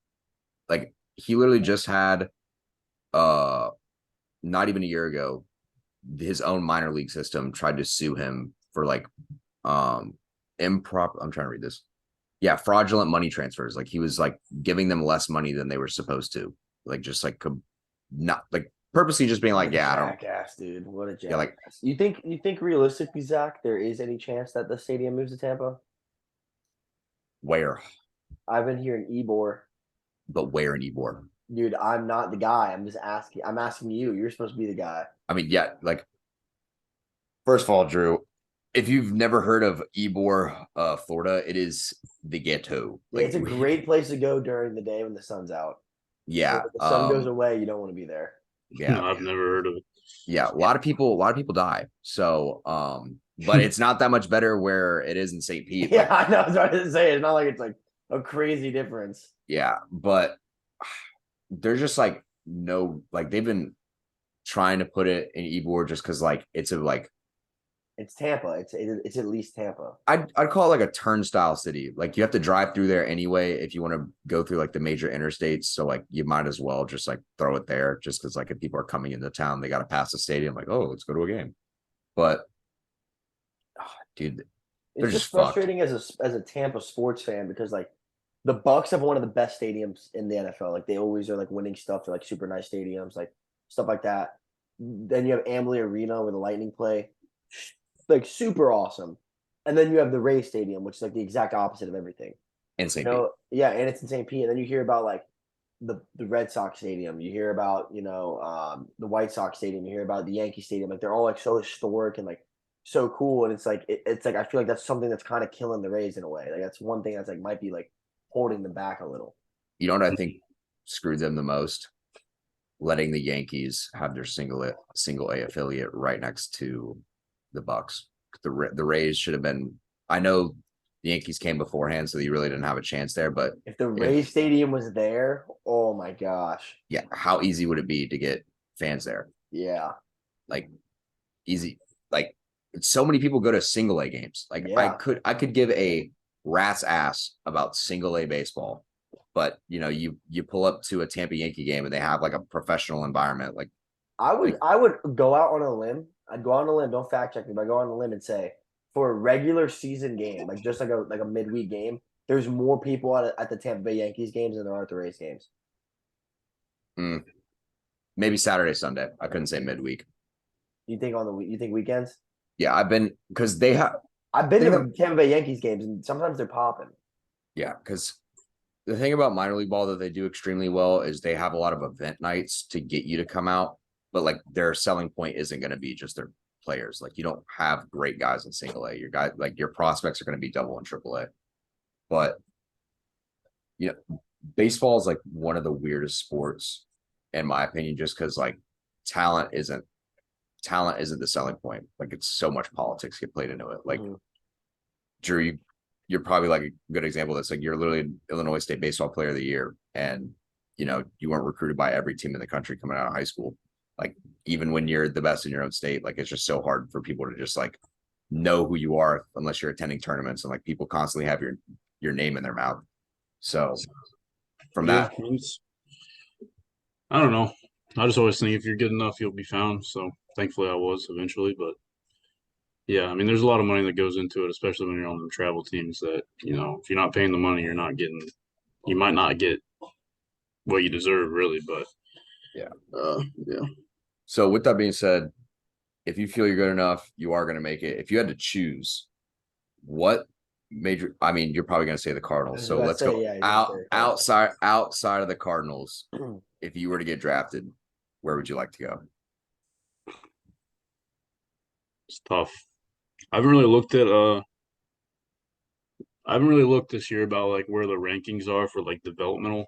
he literally just had uh not even a year ago, his own minor league system tried to sue him for like improper. I'm trying to read this. Yeah, fraudulent money transfers. Like he was like giving them less money than they were supposed to. Like just like not like purposely just being What like, a yeah, I don't. jackass, dude. What a Yeah, like jackass. You think realistically, Zach, there is any chance that the stadium moves to Tampa? where, I've been hearing Ebor. but where in Ybor? Dude, I'm not the guy. I'm asking you. You're supposed to be the guy. I mean, yeah, like first of all, Drew, if you've never heard of Ybor, Florida, it is the ghetto. Yeah, Like it's a great place to go during the day when the sun's out. But yeah, when the sun goes away, you don't want to be there. yeah, No, I've never heard of it. yeah. A lot of people die. So, but it's not that much better where it is in St. Pete. Yeah, Like, I know. That's what I was say. It's not like it's like a crazy difference. yeah, but there's just like no, like they've been trying to put it in Ybor just because like it's a like It's Tampa. It's at least Tampa. I'd call it like a turnstile city. Like you have to drive through there anyway if you want to go through like the major interstates. So like you might as well just like throw it there just because like if people are coming into town, they got to pass the stadium. Like, oh, let's go to a game. But dude, they're It's just just fucked. frustrating as a Tampa sports fan because like the Bucks have one of the best stadiums in the NFL. Like they always are like winning stuff. They're like super nice stadiums, like stuff like that. Then you have Amalie Arena where the Lightning play, like super awesome. And then you have the Ray Stadium, which is like the exact opposite of everything. In You St. Pete. know, yeah, and it's in St. Pete. And then you hear about like the Red Sox Stadium. You hear about the White Sox Stadium. You hear about the Yankee Stadium. Like they're all like so historic and like so cool. And it's like it's like I feel like that's something that's kind of killing the Rays in a way. Like that's one thing that's like might be like holding them back a little. You know what I think screwed them the most? Letting the Yankees have their single A affiliate right next to the Bucks. The Rays should have been. I know the Yankees came beforehand, so you really didn't have a chance there. But If the if Rays Stadium was there, oh my gosh, yeah, how easy would it be to get fans there? yeah, Like easy. Like so many people go to single A games. Like yeah. I could give a rat's ass about single A baseball, but you know you pull up to a Tampa Yankee game and they have like a professional environment. Like I would go out on a limb. I'd go out on a limb. Don't fact check me, but I go on a limb and say for a regular season game, like just like a midweek game, there's more people at the Tampa Bay Yankees games than there are at the Rays games. Maybe Saturday, Sunday. I couldn't say midweek. You think you think weekends? Yeah, I've been because they have. I've been to Tampa Bay Yankees games and sometimes they're popping. Yeah, because the thing about minor league ball that they do extremely well is they have a lot of event nights to get you to come out, but like their selling point isn't going to be just their players. Like you don't have great guys in single A. Your guys, like your prospects are going to be double and triple A. But you know, baseball is like one of the weirdest sports, in my opinion, just because like talent isn't the selling point. Like it's so much politics get played into it. Like Drew, you're probably like a good example. That's like you're literally an Illinois State Baseball Player of the Year, and you weren't recruited by every team in the country coming out of high school. Like even when you're the best in your own state, like it's just so hard for people to just like know who you are unless you're attending tournaments, and like people constantly have your name in their mouth. So from that, I don't know. I just always think if you're good enough, you'll be found. So thankfully, I was eventually, but yeah, I mean, there's a lot of money that goes into it, especially when you're on the travel teams. That if you're not paying the money, you're not getting. You might not get what you deserve, really. But yeah. So with that being said, if you feel you're good enough, you are going to make it. If you had to choose, what major? I mean, you're probably going to say the Cardinals. So let's go outside of the Cardinals. If you were to get drafted, where would you like to go? It's tough. I haven't really looked this year about like where the rankings are for like developmental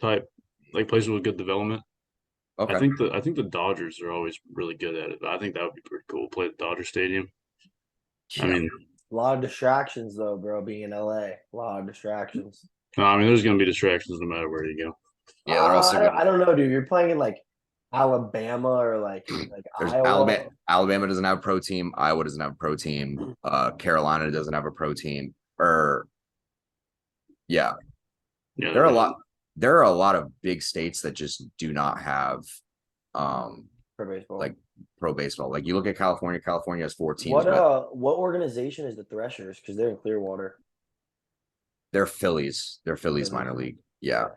type, like places with good development. Okay. I think the Dodgers are always really good at it. I think that would be pretty cool. Play at Dodger Stadium. Yeah. I mean, a lot of distractions though, bro. Being in LA, a lot of distractions. no, I mean, there's going to be distractions no matter where you go. Yeah, they're also I don't know, dude. You're playing in like Alabama or like Iowa. Alabama doesn't have a pro team. Iowa doesn't have a pro team. Carolina doesn't have a pro team. Yeah, there are a lot of big states that just do not have pro baseball. Like pro baseball. Like you look at California. California has 4 teams. What organization is the Threshers? Because they're in Clearwater. They're Phillies. They're Phillies minor league. Yeah.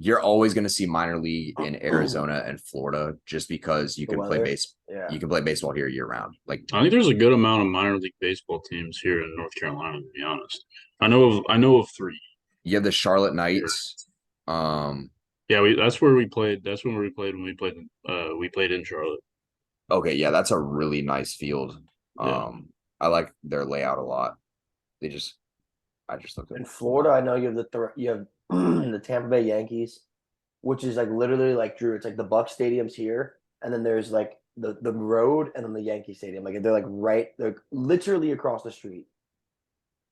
You're always going to see minor league in Arizona and Florida just because you can play You can play baseball here year round. Like I think there's a good amount of minor league baseball teams here in North Carolina. To be honest, I know of 3. You have the Charlotte Knights. Yeah, that's where we played. That's when we played we played in Charlotte. Okay, yeah, that's a really nice field. I like their layout a lot. I just looked at in Florida. I know you have the Tampa Bay Yankees, which is like literally like Drew. It's like the Buck Stadium's here, and then there's like the road, and then the Yankee Stadium. Like they're literally across the street.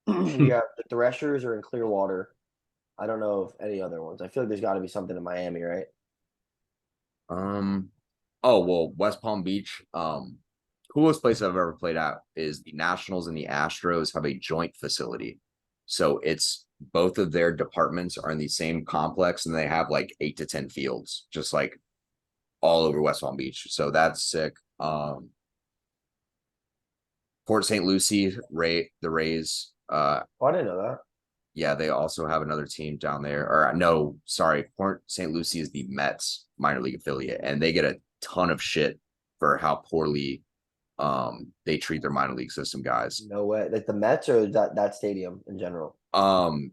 Yeah, the Threshers are in Clearwater. I don't know of any other ones. I feel like there's got to be something in Miami, right? Oh well, West Palm Beach. Coolest place I've ever played at is the Nationals and the Astros have a joint facility. So it's both of their departments are in the same complex, and they have like 8 to 10 fields, just like all over West Palm Beach. So that's sick. Port St. Lucie, the Rays. I didn't know that. Yeah, they also have another team down there. Or no, sorry, Port St. Lucie is the Mets minor league affiliate, and they get a ton of shit for how poorly they treat their minor league system guys. No way. Like the Mets or that stadium in general?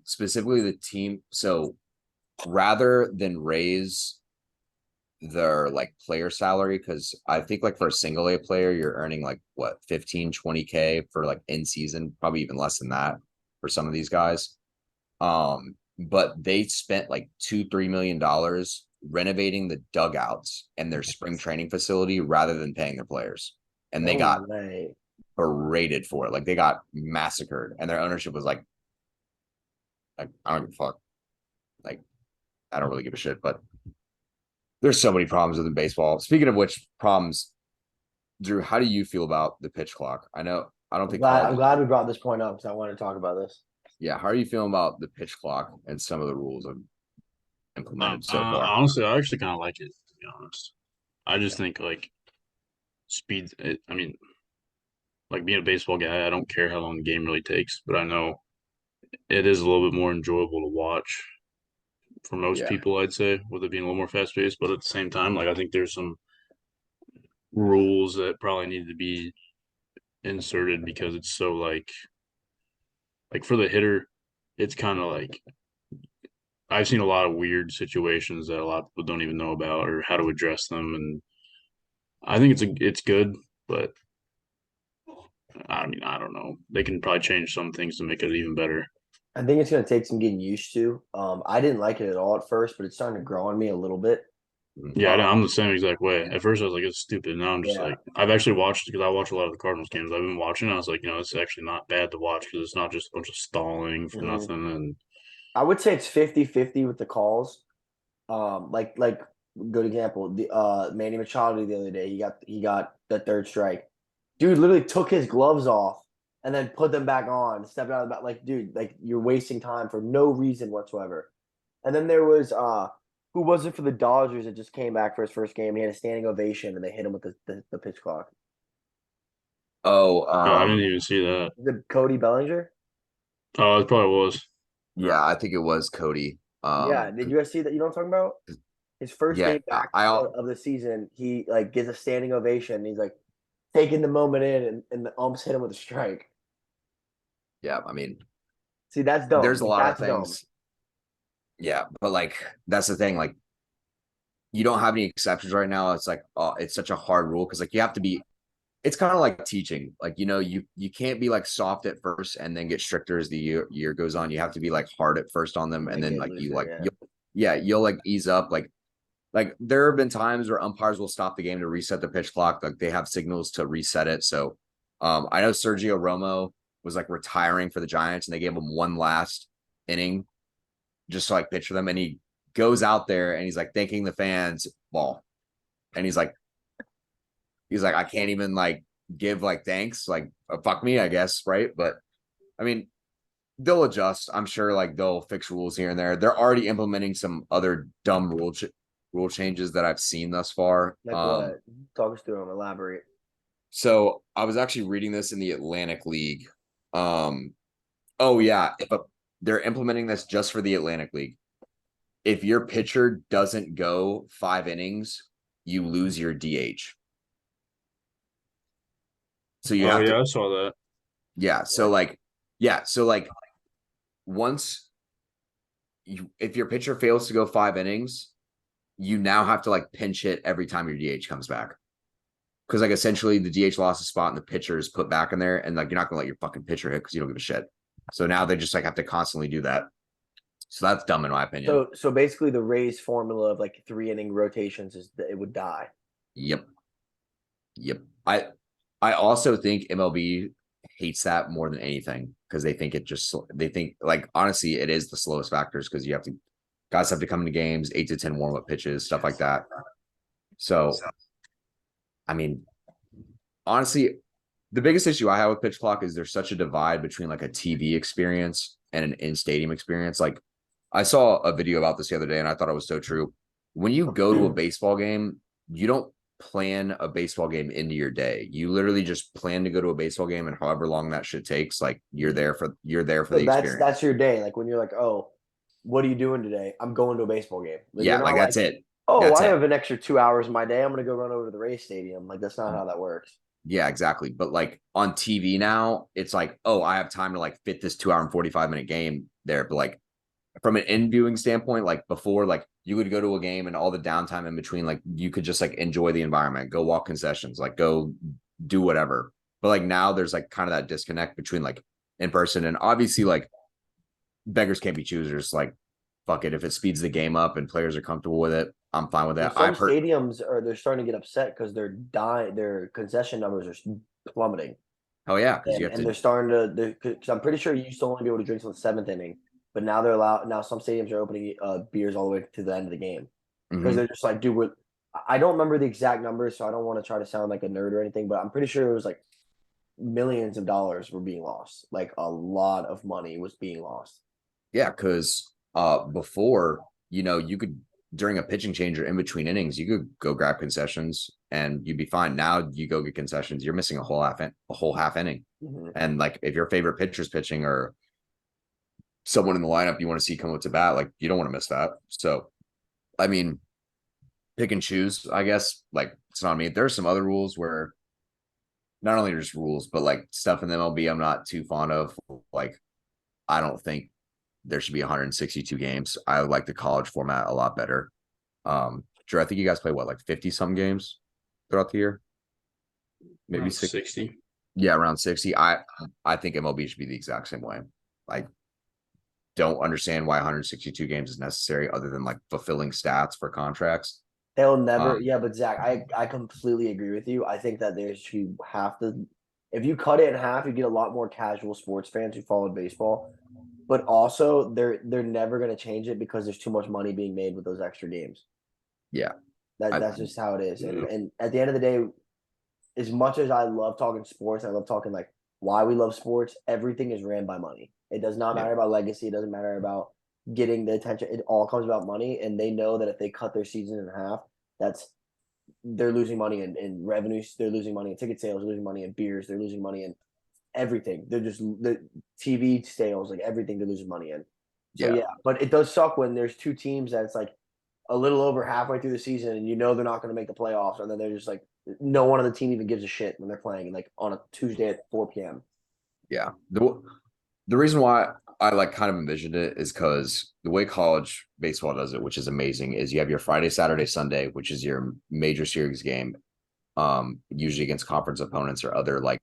Specifically the team. So rather than raise their like player salary, because I think like for a single A player, you're earning like what 15, 20K for like in season, probably even less than that for some of these guys. But they spent like $2-3 million renovating the dugouts and their spring training facility rather than paying their players. And they got berated for it. Like they got massacred, and their ownership was like I don't give a fuck. Like, I don't really give a shit, but there's so many problems within baseball. Speaking of which problems, Drew, how do you feel about the pitch clock? I know I don't think I'm glad we brought this point up because I want to talk about this. Yeah, how are you feeling about the pitch clock and some of the rules I've implemented so far? Honestly, I actually kind of like it, to be honest. I just think like speed. I mean, like being a baseball guy, I don't care how long the game really takes, but I know it is a little bit more enjoyable to watch for most Yeah. people, I'd say, with it being a little more fast paced. But at the same time, like I think there's some rules that probably need to be inserted because it's so like for the hitter, it's kind of like I've seen a lot of weird situations that a lot of people don't even know about or how to address them, and I think it's good, but I mean I don't know. They can probably change some things to make it even better. I think it's gonna take some getting used to. I didn't like it at all at first, but it's starting to grow on me a little bit. Mhm. Yeah, Um, I'm the same exact way. At first, I was like, "It's stupid." Now I'm just yeah. like, I've actually watched because I watch a lot of the Cardinals games. I've been watching. I was like, it's actually not bad to watch because it's not just a bunch of stalling for Mhm. nothing. And I would say it's 50-50 with the calls. Like good example, the Manny Machado the other day, he got the third strike. Dude literally took his gloves off and then put them back on, stepped out of the bat. Like, dude, like you're wasting time for no reason whatsoever. And then there was who was it for the Dodgers that just came back for his first game? He had a standing ovation and they hit him with the pitch clock. Oh, I didn't even see that. The Cody Bellinger? Oh, it probably was. yeah, I think it was Cody. Yeah, did you guys see that? You know what I'm talking about? His first Yeah, game back I of the season, he like gets a standing ovation. And he's like taking the moment in, and the umps hit him with a strike. yeah, I mean, See, that's dumb. there's a Like lot of that's dumb. things. Yeah, but like that's the thing. Like you don't have any exceptions right now. It's like it's such a hard rule because like you have to be. It's kind of like teaching. Like you can't be like soft at first and then get stricter as the year goes on. You have to be like hard at first on them, And and then then get like you looser. like Yeah. you'll like ease up. Like there have been times where umpires will stop the game to reset the pitch clock. Like they have signals to reset it. So I know Sergio Romo was like retiring for the Giants and they gave him one last inning just to like pitch for them. And he goes out there and he's like thanking the fans, ball. And he's like, I can't even like give like thanks. Like fuck me, I guess, right? But I mean, they'll adjust. I'm sure like they'll fix rules here and there. They're already implementing some other dumb rule changes that I've seen thus far. Like what? Talk us through them. Elaborate. So I was actually reading this in the Atlantic League. Um, oh yeah, they're implementing this just for the Atlantic League. If your pitcher doesn't go 5 innings, you lose your DH. So you Oh have to, yeah, I saw that. yeah. So What? like, yeah. So like, once if your pitcher fails to go 5 innings, you now have to like pinch hit every time your DH comes back. Because like essentially the DH lost a spot and the pitcher is put back in there, and like you're not gonna let your fucking pitcher hit because you don't give a shit. So now they just like have to constantly do that. So that's dumb in my opinion. So basically, the Rays formula of like 3 inning rotations is that it would die. Yep. Yep. I also think MLB hates that more than anything because they think like honestly it is the slowest factors because guys have to come into games 8 to 10 warm up pitches stuff like that. So I mean honestly the biggest issue I have with pitch clock is there's such a divide between like a TV experience and an in stadium experience. Like I saw a video about this the other day and I thought it was so true. When you go to a baseball game, you don't plan a baseball game into your day. You literally just plan to go to a baseball game and however long that shit takes, like you're there for So the that's experience. that's your day. Like when you're like, oh, what are you doing today? I'm going to a baseball game. Like you're Yeah, not like like, that's it. oh, That's I it. have an extra 2 hours in my day. I'm gonna go run over to the Rays Stadium. Like that's not how that works. Yeah, exactly. But like on TV now, it's like, oh, I have time to like fit this 2 hour and 45 minute game there. But like from an in viewing standpoint, like before, like you would go to a game and all the downtime in between, like you could just like enjoy the environment, go walk concessions, like go do whatever. But like now there's like kind of that disconnect between like in person and obviously like beggars can't be choosers. Like fuck it. If it speeds the game up and players are comfortable with it, I'm fine with Well, that. some stadiums are they're starting to get upset because they're dying. Their concession numbers are plummeting, Oh yeah, because you and have and to they're starting to. Because I'm pretty sure you used to only be able to drink till the seventh inning, but now they're allowed. Now some stadiums are opening beers all the way to the end of the game because mhm. they're just like, dude, I don't remember the exact numbers, so I don't want to try to sound like a nerd or anything, but I'm pretty sure it was like millions of dollars were being lost. Like a lot of money was being lost. Yeah, because before, you could during a pitching change or in between innings, you could go grab concessions and you'd be fine. Now you go get concessions, you're missing a whole half inning. Mhm. And like if your favorite pitcher's pitching or someone in the lineup you want to see come up to bat, like you don't want to miss that. So I mean, pick and choose, I guess. Like it's not me. There's some other rules where not only just rules, but like stuff in the MLB I'm not too fond of. Like I don't think there should be 162 games. I like the college format a lot better. Drew, I think you guys play what, like 50 some games throughout the year? Maybe Around 60. 60. Yeah, around 60. I think MLB should be the exact same way. Like, don't understand why 162 games is necessary other than like fulfilling stats for contracts. They'll never, Um, yeah, but Zach, I completely agree with you. I think that there's you have to, if you cut it in half, you get a lot more casual sports fans who followed baseball. But also, they're never going to change it because there's too much money being made with those extra games. yeah, That's just how it is. Yeah. And at the end of the day, as much as I love talking sports, I love talking like why we love sports. Everything is ran by money. It does not Yeah. matter about legacy. It doesn't matter about getting the attention. It all comes about money, and they know that if they cut their season in half, that's they're losing money in revenues. They're losing money in ticket sales. They're losing money in beers. They're losing money in everything. They're just the TV sales, like everything. They're losing money in. So Yeah. yeah, but it does suck when there's two teams that's like a little over halfway through the season, and you know they're not going to make the playoffs, and then they're just like no one on the team even gives a shit when they're playing like on a Tuesday at 4 p.m. Yeah. The reason why I like kind of envisioned it is because the way college baseball does it, which is amazing, is you have your Friday, Saturday, Sunday, which is your major series game, usually against conference opponents or other like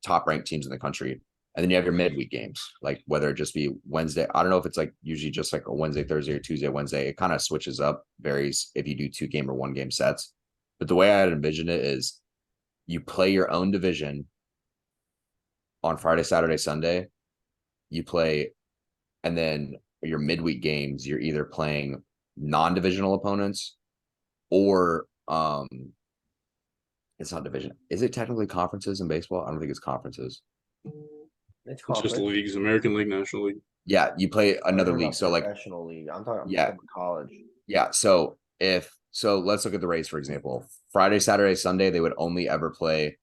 top ranked teams in the country. And then you have your midweek games, like whether it just be Wednesday. I don't know if it's like usually just like a Wednesday, Thursday, or Tuesday, Wednesday. It kind of switches up, varies if you do 2 game or 1 game sets. But the way I had envisioned it is you play your own division on Friday, Saturday, Sunday. You play, and then your midweek games, you're either playing non-divisional opponents or it's not division. Is it technically conferences in baseball? I don't think it's conferences. It's It's just conference. leagues, American League, National League. Yeah, you play I'm another talking league. about So like, professional league. I'm yeah, talking about college. yeah. So let's look at the Rays, for example. Friday, Saturday, Sunday, they would only ever play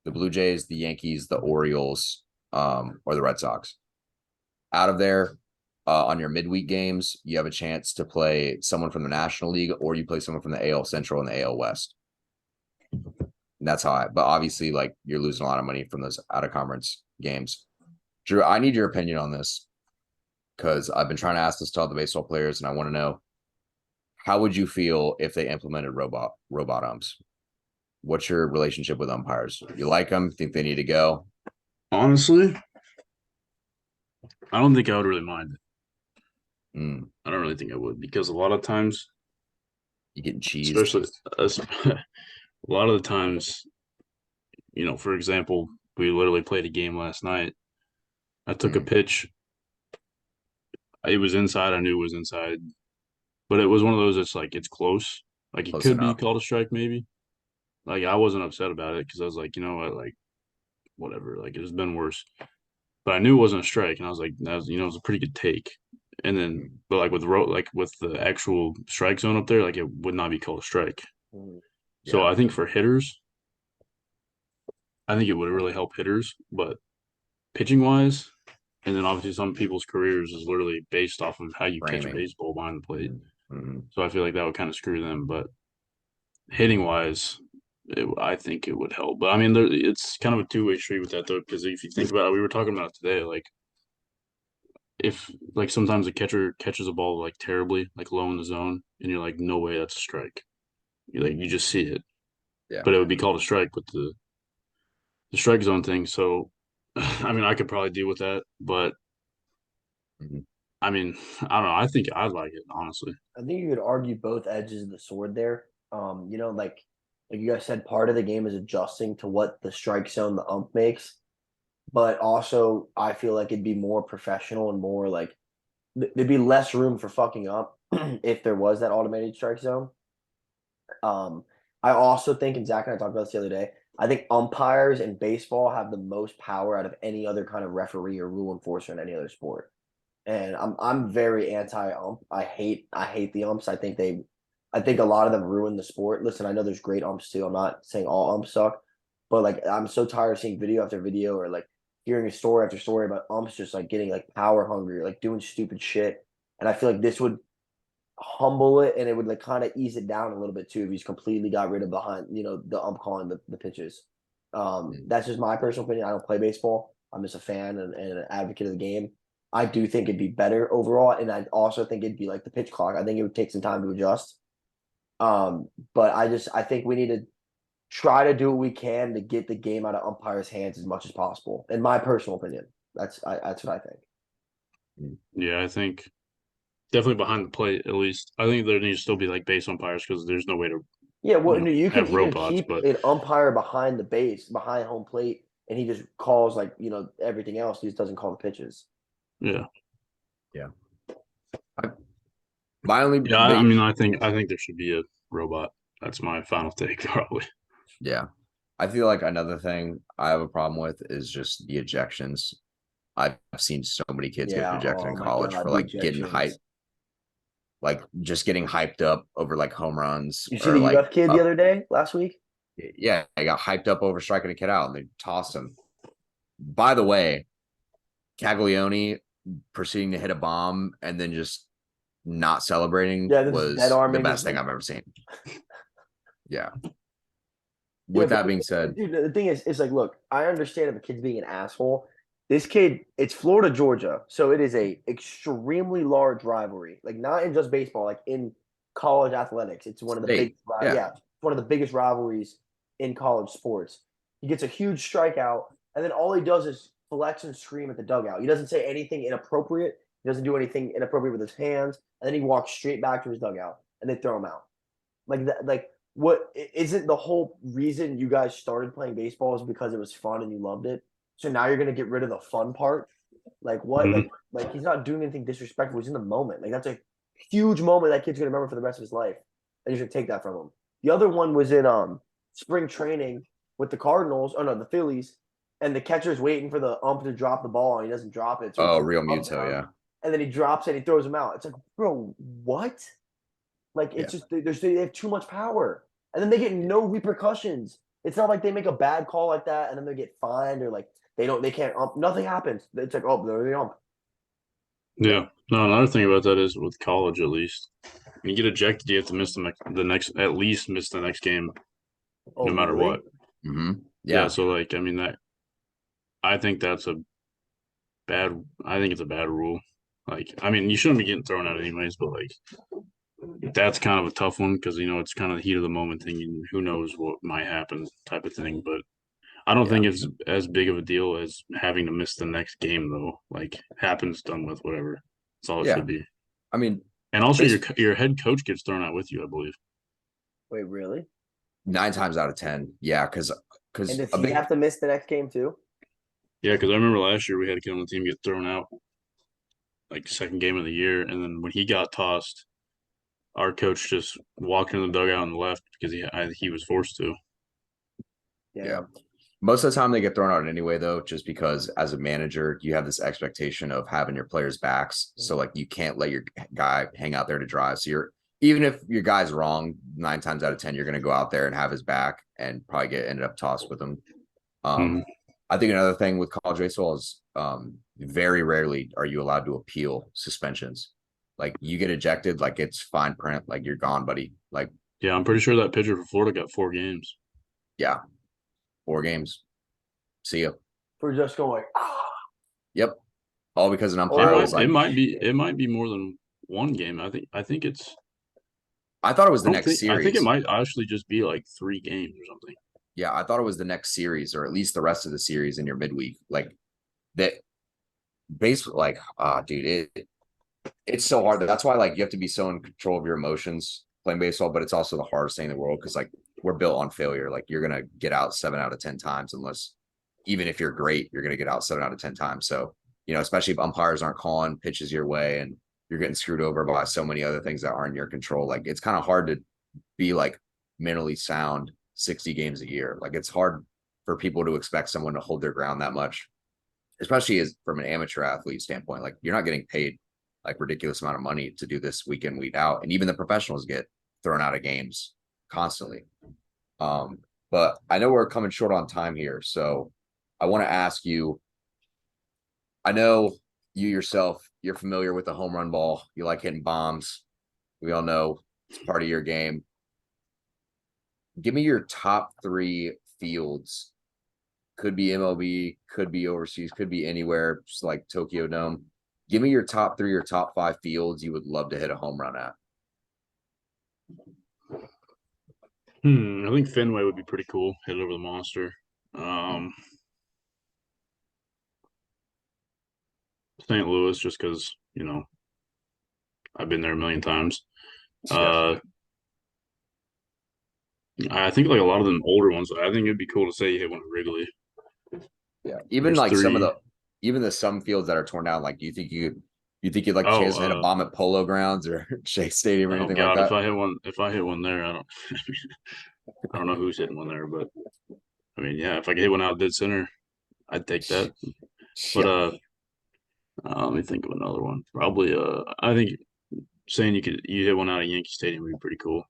the Blue Jays, the Yankees, the Orioles, or the Red Sox. Out of there, on your midweek games, you have a chance to play someone from the National League, or you play someone from the AL Central and the AL West. And that's how but obviously, like you're losing a lot of money from those out of conference games. Drew, I need your opinion on this because I've been trying to ask this to all the baseball players, and I want to know how would you feel if they implemented robot umps? What's your relationship with umpires? You like them? Think they need to go? Honestly, I don't think I would really mind it. Mm, I don't really think I would because a lot of times, you getting cheesed? especially a lot of the times, for example, we literally played a game last night. I took a pitch. It was inside. I knew it was inside, but it was one of those that's like it's close. Like it Close could be enough. called a strike, maybe. Like I wasn't upset about it because I was like, you know what, like whatever. Like it's been worse, but I knew it wasn't a strike, and I was like, that was, it was a pretty good take. And then, Mm, but like with the actual strike zone up there, like it would not be called a strike. Mhm. So yeah. I think for hitters, I think it would really help hitters, but pitching wise, and then obviously some people's careers is literally based off of how you catch a Framing. baseball behind the plate. Mm-hmm. So I feel like that would kind of screw them. But hitting wise, I think it would help. But I mean, it's kind of a two-way street with that though, because if you think about it, we were talking about it today. Like if like sometimes a catcher catches a ball like terribly, like low in the zone, and you're like, no way, that's a strike. You just see it, Yeah. but it would be called a strike with the strike zone thing. So, I mean, I could probably deal with that, but Mm-hmm. I mean, I don't know. I think I'd like it honestly. I think you could argue both edges of the sword there. Like you guys said, part of the game is adjusting to what the strike zone the ump makes, but also I feel like it'd be more professional and more like there'd be less room for fucking up if there was that automated strike zone. Um, I also think, and Zach and I talked about this the other day, I think umpires in baseball have the most power out of any other kind of referee or rule enforcer in any other sport. and I'm very anti-ump. I hate the umps. I think a lot of them ruin the sport. Listen, I know there's great umps too. I'm not saying all umps suck, but like I'm so tired of seeing video after video or like hearing a story after story about umps just like getting like power hungry, like doing stupid shit. And I feel like this would humble it and it would like kind of ease it down a little bit too if he's completely got rid of behind, the ump calling the pitches. That's just my personal opinion. I don't play baseball. I'm just a fan and an advocate of the game. I do think it'd be better overall, and I also think it'd be like the pitch clock. I think it would take some time to adjust. But I think we need to try to do what we can to get the game out of umpires' hands as much as possible. In my personal opinion, that's what I think. Yeah, I think definitely behind the plate at least. I think there needs to still be like base umpires because there's no way to Yeah, well, you can have even robots. keep But an umpire behind the base, behind home plate, and he just calls like everything else. He just doesn't call the pitches. yeah, My only yeah. big I mean, I think there should be a robot. That's my final take, probably. Yeah. I feel like another thing I have a problem with is just the ejections. I've seen so many kids get Yeah. ejected Oh in my college God, for the like getting ejections. hyped, like just getting hyped up over like home runs You see or the like UF kid the other day, last week? yeah, I got hyped up over striking a kid out and they tossed him. By the way, Caglione proceeding to hit a bomb and then just not celebrating Yeah, this is dead was the arming best his. thing I've ever seen. Yeah. Yeah, With that being said, dude, the thing is, it's like, look, I understand if a kid's being an asshole. This kid, it's Florida, Georgia, so it is a extremely large rivalry. Like not in just baseball, like in college athletics. It's one of the state, yeah. it's one of the biggest rivalries in college sports. He gets a huge strikeout, and then all he does is flex and scream at the dugout. He doesn't say anything inappropriate. He doesn't do anything inappropriate with his hands, and then he walks straight back to his dugout, and they throw him out. Like that, like what isn't the whole reason you guys started playing baseball is because it was fun and you loved it. So now you're gonna get rid of the fun part. Like what? Mhm. Like he's not doing anything disrespectful. He's in the moment. Like that's a huge moment that kid's gonna remember for the rest of his life. And you should take that from him. The other one was in spring training with the Cardinals. Oh no, the Phillies. And the catcher's waiting for the ump to drop the ball and he doesn't drop it. So he Oh, puts Real the glove Muto, down, yeah. and then he drops it and he throws him out. It's like, bro, what? Like Yeah. it's just they have too much power, and then they get no repercussions. It's not like they make a bad call like that and then they get fined or like they can't ump. Nothing happens. It's like oh they're the ump. Yeah. No, another thing about that is with college, at least, when you get ejected, you have to miss the next, at least miss the next game, Oh no matter really? what. Mm-hmm. Yeah. Yeah. So, like, I mean, I think that's I think it's a bad rule. Like, I mean, you shouldn't be getting thrown out anyways, but like, that's kind of a tough one because, it's kind of the heat of the moment thing and who knows what might happen type of thing. But I don't Yeah. think it's as big of a deal as having to miss the next game, though. Like, happens, done with, whatever. That's all it Yeah. should be. I mean, And also, your head coach gets thrown out with you, I believe. Wait really? 9 times out of 10. Yeah. Cause And does a he big, have to miss the next game too? Yeah, because I remember last year we had a kid on the team get thrown out like second game of the year, and then when he got tossed, our coach just walked in the dugout and left because he was forced to. yeah. Most of the time they get thrown out anyway, though, just because as a manager, you have this expectation of having your players' backs. So like you can't let your guy hang out there to dry. So even if your guy's wrong, 9 times out of 10, you're gonna go out there and have his back and probably ended up tossed with him. Mhm. I think another thing with college baseball is very rarely are you allowed to appeal suspensions. Like you get ejected, like it's fine print, like you're gone, buddy. Like, Yeah, I'm pretty sure that pitcher for Florida got 4 games. yeah, 4 games. See ya. For just going Yep. All because an It umpire was might, it like, might be, it might be more than one game. I think it's. I thought it was I the don't next think. I think it series. might actually just be like 3 games or something. Yeah, I thought it was the next series or at least the rest of the series in your midweek. Like that basically like dude, it's so hard. That's why like you have to be so in control of your emotions playing baseball, but it's also the hardest thing in the world because like we're built on failure. Like you're gonna get out 7 out of 10 times unless even if you're great, you're gonna get out 7 out of 10 times. So, especially if umpires aren't calling pitches your way and you're getting screwed over by so many other things that aren't in your control. Like it's kind of hard to be like mentally sound 60 games a year. Like it's hard for people to expect someone to hold their ground that much. especially as from an amateur athlete standpoint, like you're not getting paid like ridiculous amount of money to do this week in, week out. And even the professionals get thrown out of games constantly. But I know we're coming short on time here. So I want to ask you, I know you yourself, you're familiar with the home run ball. You like hitting bombs. We all know it's part of your game. Give me your top 3 fields. Could be MLB, could be overseas, could be anywhere, just like Tokyo Dome. Give me your top 3 or top 5 fields you would love to hit a home run at. I think Fenway would be pretty cool. Hit over the monster. St. Louis, just because I've been there a million times. Yeah. I think like a lot of them older ones. I think it'd be cool to say you hit one at Wrigley. Yeah. Even There's like some of 3. some fields that are torn down, like you think you'd like a chance to hit a Oh, bomb at Polo Grounds or Shea Stadium or oh anything like God! If that? I hit one there, I don't, I don't know who's hitting one there, but I mean, yeah, if I could hit one out dead center, I'd take that. But Yeah. let me think of another one. Probably, I think saying you hit one out of Yankee Stadium would be pretty cool,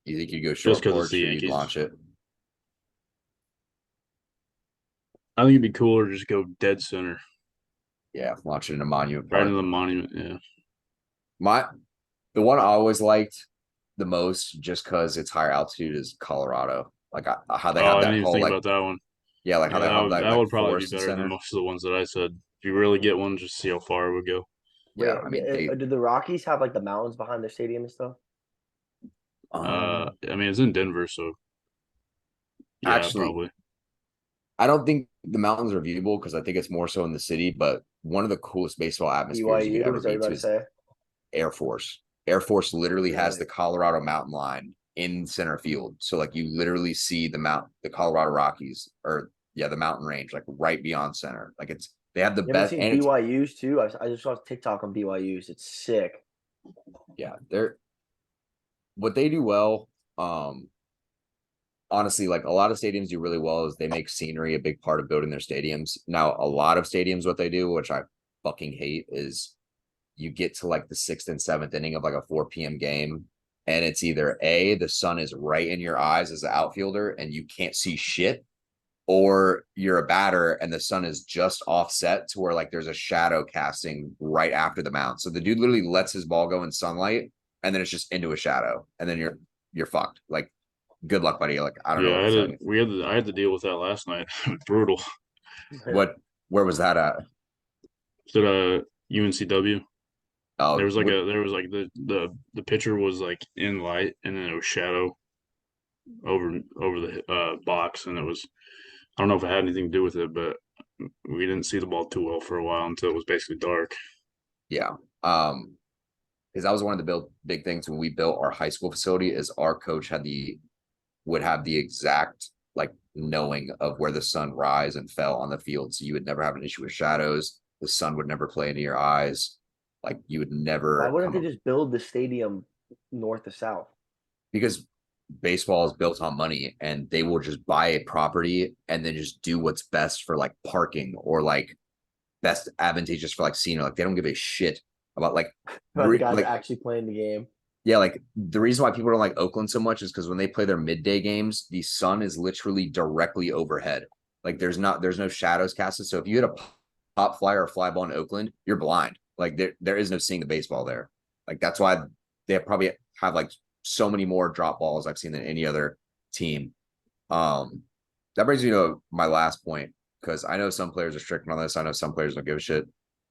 You think you'd go just short because it's the porch or you'd Yankees. launch it? I think it'd be cooler to just go dead center, Yeah, launch it in a Monument right Park. into the monument. Yeah. The one I always liked the most, just because it's higher altitude, is Colorado. Like how they Oh, have I that didn't even whole think like about that one. like how Yeah, they have that that like would probably be forest and better than center. most of the ones that I said. If you really get one, just see how far it would go. Yeah, Wait, I mean they do the Rockies have like the mountains behind their stadium and stuff? I mean, it's in Denver, so yeah, actually probably. I don't think the mountains are viewable because I think it's more so in the city. But one of the coolest baseball atmospheres you could BYU, ever is that what be you about to to is say? Air Force. Air Force literally has Really? the Colorado mountain line in center field. So like you literally see the Colorado Rockies, or yeah, the mountain range, like right beyond center. Like they have the You haven't best, seen and it's BYU's too? I just saw TikTok on BYU's. It's sick. yeah, they're what they do well. Honestly, like a lot of stadiums do really well is they make scenery a big part of building their stadiums. Now, a lot of stadiums, what they do, which I fucking hate, is you get to like the 6th and 7th inning of like a 4 p.m. game, and it's either A, the sun is right in your eyes as an outfielder and you can't see shit, or you're a batter and the sun is just offset to where like there's a shadow casting right after the mound. So the dude literally lets his ball go in sunlight and then it's just into a shadow, and then you're fucked. Like, good luck, buddy. Like, I don't know Yeah, what to tell you. I had to deal with that last night. Brutal. Where was that at? Is it UNCW? Oh, There was like the pitcher was like in light and then it was shadow over the box, and it was, I don't know if it had anything to do with it, but we didn't see the ball too well for a while until it was basically dark. yeah. Because that was one of the big things when we built our high school facility, is our coach would have the exact like knowing of where the sun rise and fell on the field. So you would never have an issue with shadows. The sun would never play into your eyes. Like you would Why never wouldn't come they up, just build the stadium north to south? because baseball is built on money and they will just buy a property and then just do what's best for like parking or like best advantageous for like scenery. Like they don't give a shit about like About the guys like actually playing the game. yeah, like the reason why people don't like Oakland so much is because when they play their midday games, the sun is literally directly overhead. Like there's no shadows casted. So if you hit a pop fly or a fly ball in Oakland, you're blind. Like there is no seeing the baseball there. Like that's why they probably have like so many more drop balls I've seen than any other team. Um, that brings me to my last point, because I know some players are strict on this. I know some players don't give a shit.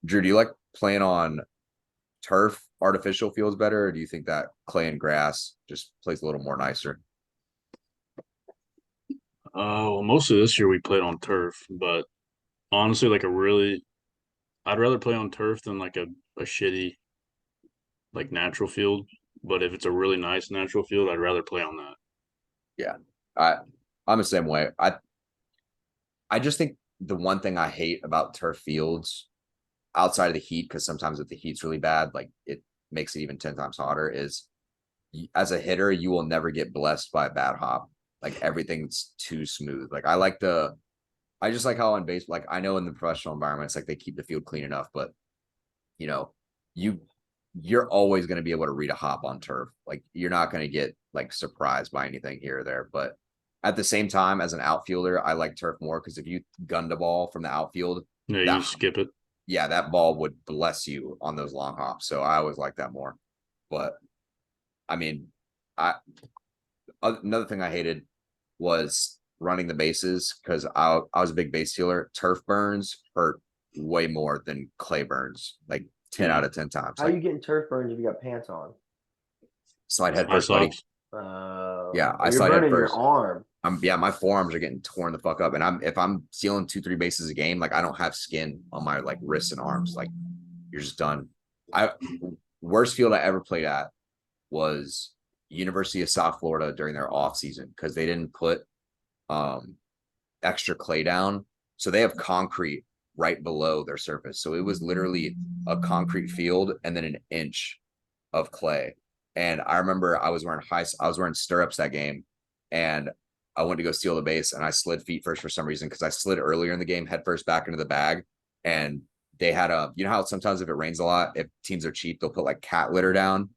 Drew, do you like playing on turf, artificial feels better, or do you think that clay and grass just plays a little more nicer? Well, most of this year we played on turf, but honestly, I'd rather play on turf than like a shitty like natural field. But if it's a really nice natural field, I'd rather play on that. Yeah, I I'm the same way. I just think the one thing I hate about turf fields, outside of the heat, because sometimes if the heat's really bad, like it makes it even 10 times hotter, is as a hitter, you will never get blessed by a bad hop. Like everything's too smooth. Like I I just like how on base, like I know in the professional environment, it's like they keep the field clean enough, but you know, you you're always going to be able to read a hop on turf. Like you're not going to get like surprised by anything here or there. But at the same time, as an outfielder, I like turf more because if you gunned a ball from the outfield, Yeah, you that skip it. yeah, that ball would bless you on those long hops. So I always like that more. But I mean, I another thing I hated was running the bases because I was a big base stealer. Turf burns hurt way more than clay burns, like 10 Yeah. out of 10 times. How are you Like getting turf burns if you got pants on? slide head High first, buddy. socks. Yeah, I You're slide head burning your first. arm. My forearms are getting torn the fuck up. And if I'm stealing 2-3 bases a game, like I don't have skin on my like wrists and arms. Like you're just done. I worst field I ever played at was University of South Florida during their off season because they didn't put extra clay down. So they have concrete right below their surface. So it was literally a concrete field and then an inch of clay. And I remember I was wearing stirrups that game, and I went to go steal the base, and I slid feet first for some reason because I slid earlier in the game head first back into the bag, and they had you know how sometimes if it rains a lot, if teams are cheap, they'll put like cat litter down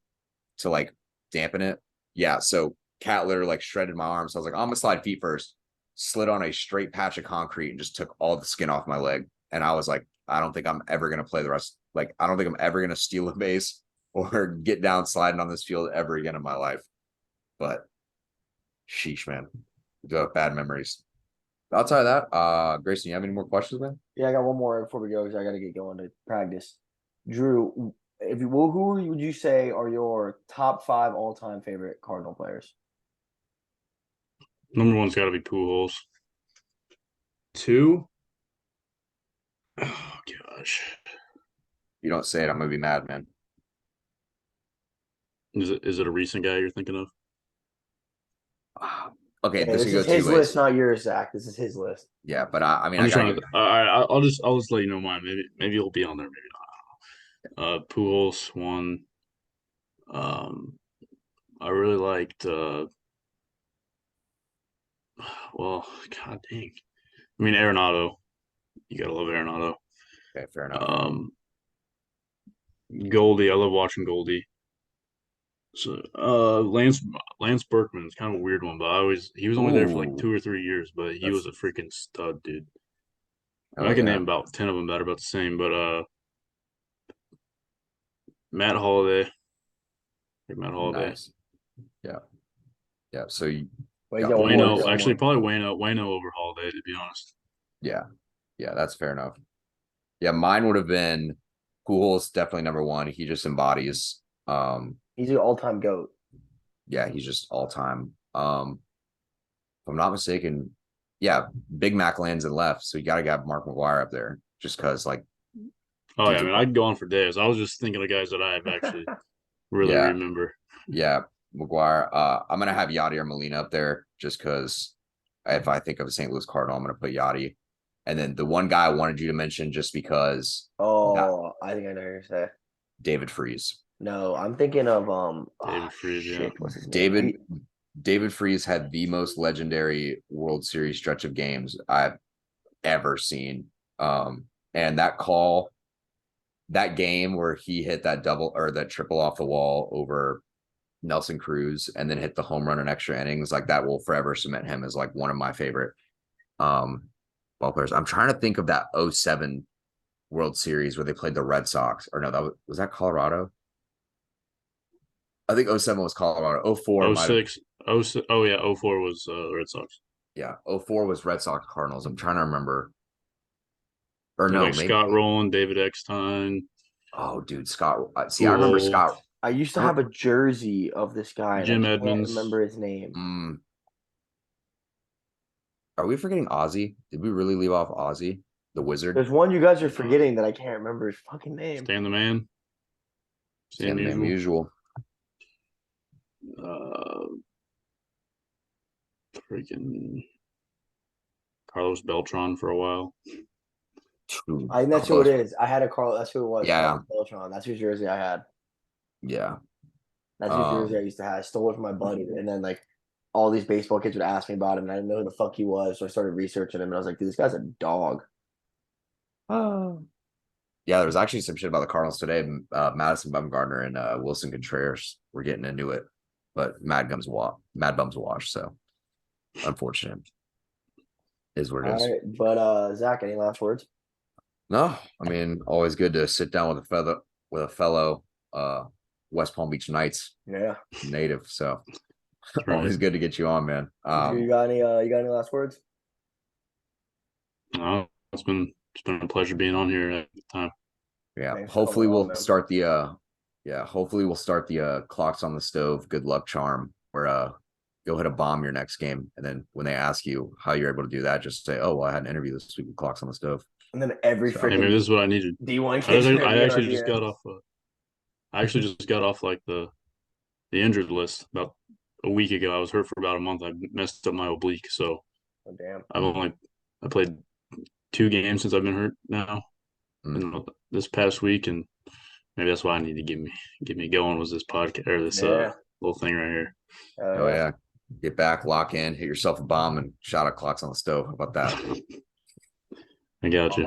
to like dampen it. Yeah, so cat litter like shredded my arm, so I was like, I'm gonna slide feet first. Slid on a straight patch of concrete and just took all the skin off my leg, and I was like, I don't think I'm ever gonna play the rest. Like, I don't think I'm ever gonna steal a base or get down sliding on this field ever again in my life. But sheesh, man. Do have bad memories. Outside of that, Grayson, you have any more questions, man? Yeah, I got one more before we go because I got to get going to practice. Drew, who would you say are your top 5 all-time favorite Cardinal players? Number one's got to be Pujols. 2. Oh gosh. You don't say it, I'm gonna be mad, man. Is it a recent guy you're thinking of? Okay, Yeah, this this could go is his two ways. list, not yours, Zach. This is his list. Yeah, but I mean, I'm I just gotta trying give to. All right, I'll just let you know mine. Maybe he'll be on there. Maybe not. Pujols 1. I really liked. Well, God dang. I mean, Arenado. You gotta love Arenado. okay, fair enough. Goldie. I love watching Goldie. So, Lance Berkman is kind of a weird one, but he was only there for like Ooh, 2 or 3 years, but he that's was a freaking stud, dude. oh I can yeah, name about 10 of them that are about the same, but Matt Holliday. Matt Holliday. nice. Yeah, yeah. So you Wait, you got got one one more. more. Wayno, You got one actually, more. probably Wayno over Holiday, to be honest. Yeah, yeah, that's fair enough. Yeah, mine would have been Pujols, definitely number one. He just embodies He's your all-time GOAT. yeah, he's just all time. If I'm not mistaken, yeah, Big Mac lands and left, so you gotta have Mark McGuire up there just because like Oh yeah, dude's I a mean, I'd go on for days. I was just thinking of guys that I actually really yeah, remember. yeah, McGuire. I'm gonna have Yachty or Molina up there just because if I think of a St. Louis Cardinal, I'm gonna put Yachty. And then the one guy I wanted you to mention just because Oh, I think I know what you're saying. David Freese. No, I'm thinking of David Freese, yeah. shit, what's his name? David Freese had the most legendary World Series stretch of games I've ever seen. And that game where he hit that double or that triple off the wall over Nelson Cruz and then hit the home run in extra innings, like that will forever cement him as like one of my favorite ball players. I'm trying to think of that 07 World Series where they played the Red Sox. Or no, that was that Colorado? I think 07 was Colorado. 04 might have 06, 06, oh yeah, 04 was Red Sox. yeah. 04 was Red Sox Cardinals. I'm trying to remember. Or Like no, maybe Scott Rowland, David Eckstein, oh dude, Scott. See, I remember Pujols, Scott. I used to have a jersey of this guy, and I Jim can't Edmonds. remember his name. Are we forgetting Ozzy? Did we really leave off Ozzy, the wizard? There's one you guys are forgetting that I can't remember his fucking name. Stan the Man. Same Same name usual. Freaking Carlos Beltran for a while. I think that's who it is. I had a Carl. That's who it was. Yeah. Carlos Beltran. That's whose jersey I had. Yeah. That's whose jersey I used to have. I stole it from my buddy, and then like all these baseball kids would ask me about him, and I didn't know who the fuck he was. So I started researching him, and I was like, dude, this guy's a dog. Oh. Yeah, there was actually some shit about the Cardinals today. Madison Bumgarner and Wilson Contreras were getting into it, but Mad Bum's wash. So unfortunate is what it is. All right, but Zach, any last words? No, I mean, always good to sit down with a fellow West Palm Beach Knights Yeah. native. So Right. always good to get you on, man. You got any last words? No, it's been a pleasure being on here at the time. Yeah. Thanks for Hopefully coming on, we'll man. start the clocks on the stove, good luck charm, where go hit a bomb your next game. And then when they ask you how you're able to do that, just say, oh, well, I had an interview this week with Clocks on the Stove. And then every So- Hey, maybe freaking this is what I needed. D1 kid I actually just got off. I actually just got off like the injured list about a week ago. I was hurt for about a month. I messed up my oblique, so Oh, damn. I played 2 games since I've been hurt now. Mm. This past week, and maybe that's why I need to get me going was this podcast or this Yeah. little thing right here. Oh yeah. Get back, lock in, hit yourself a bomb, and shout out Clocks on the Stove. How about that? I got you.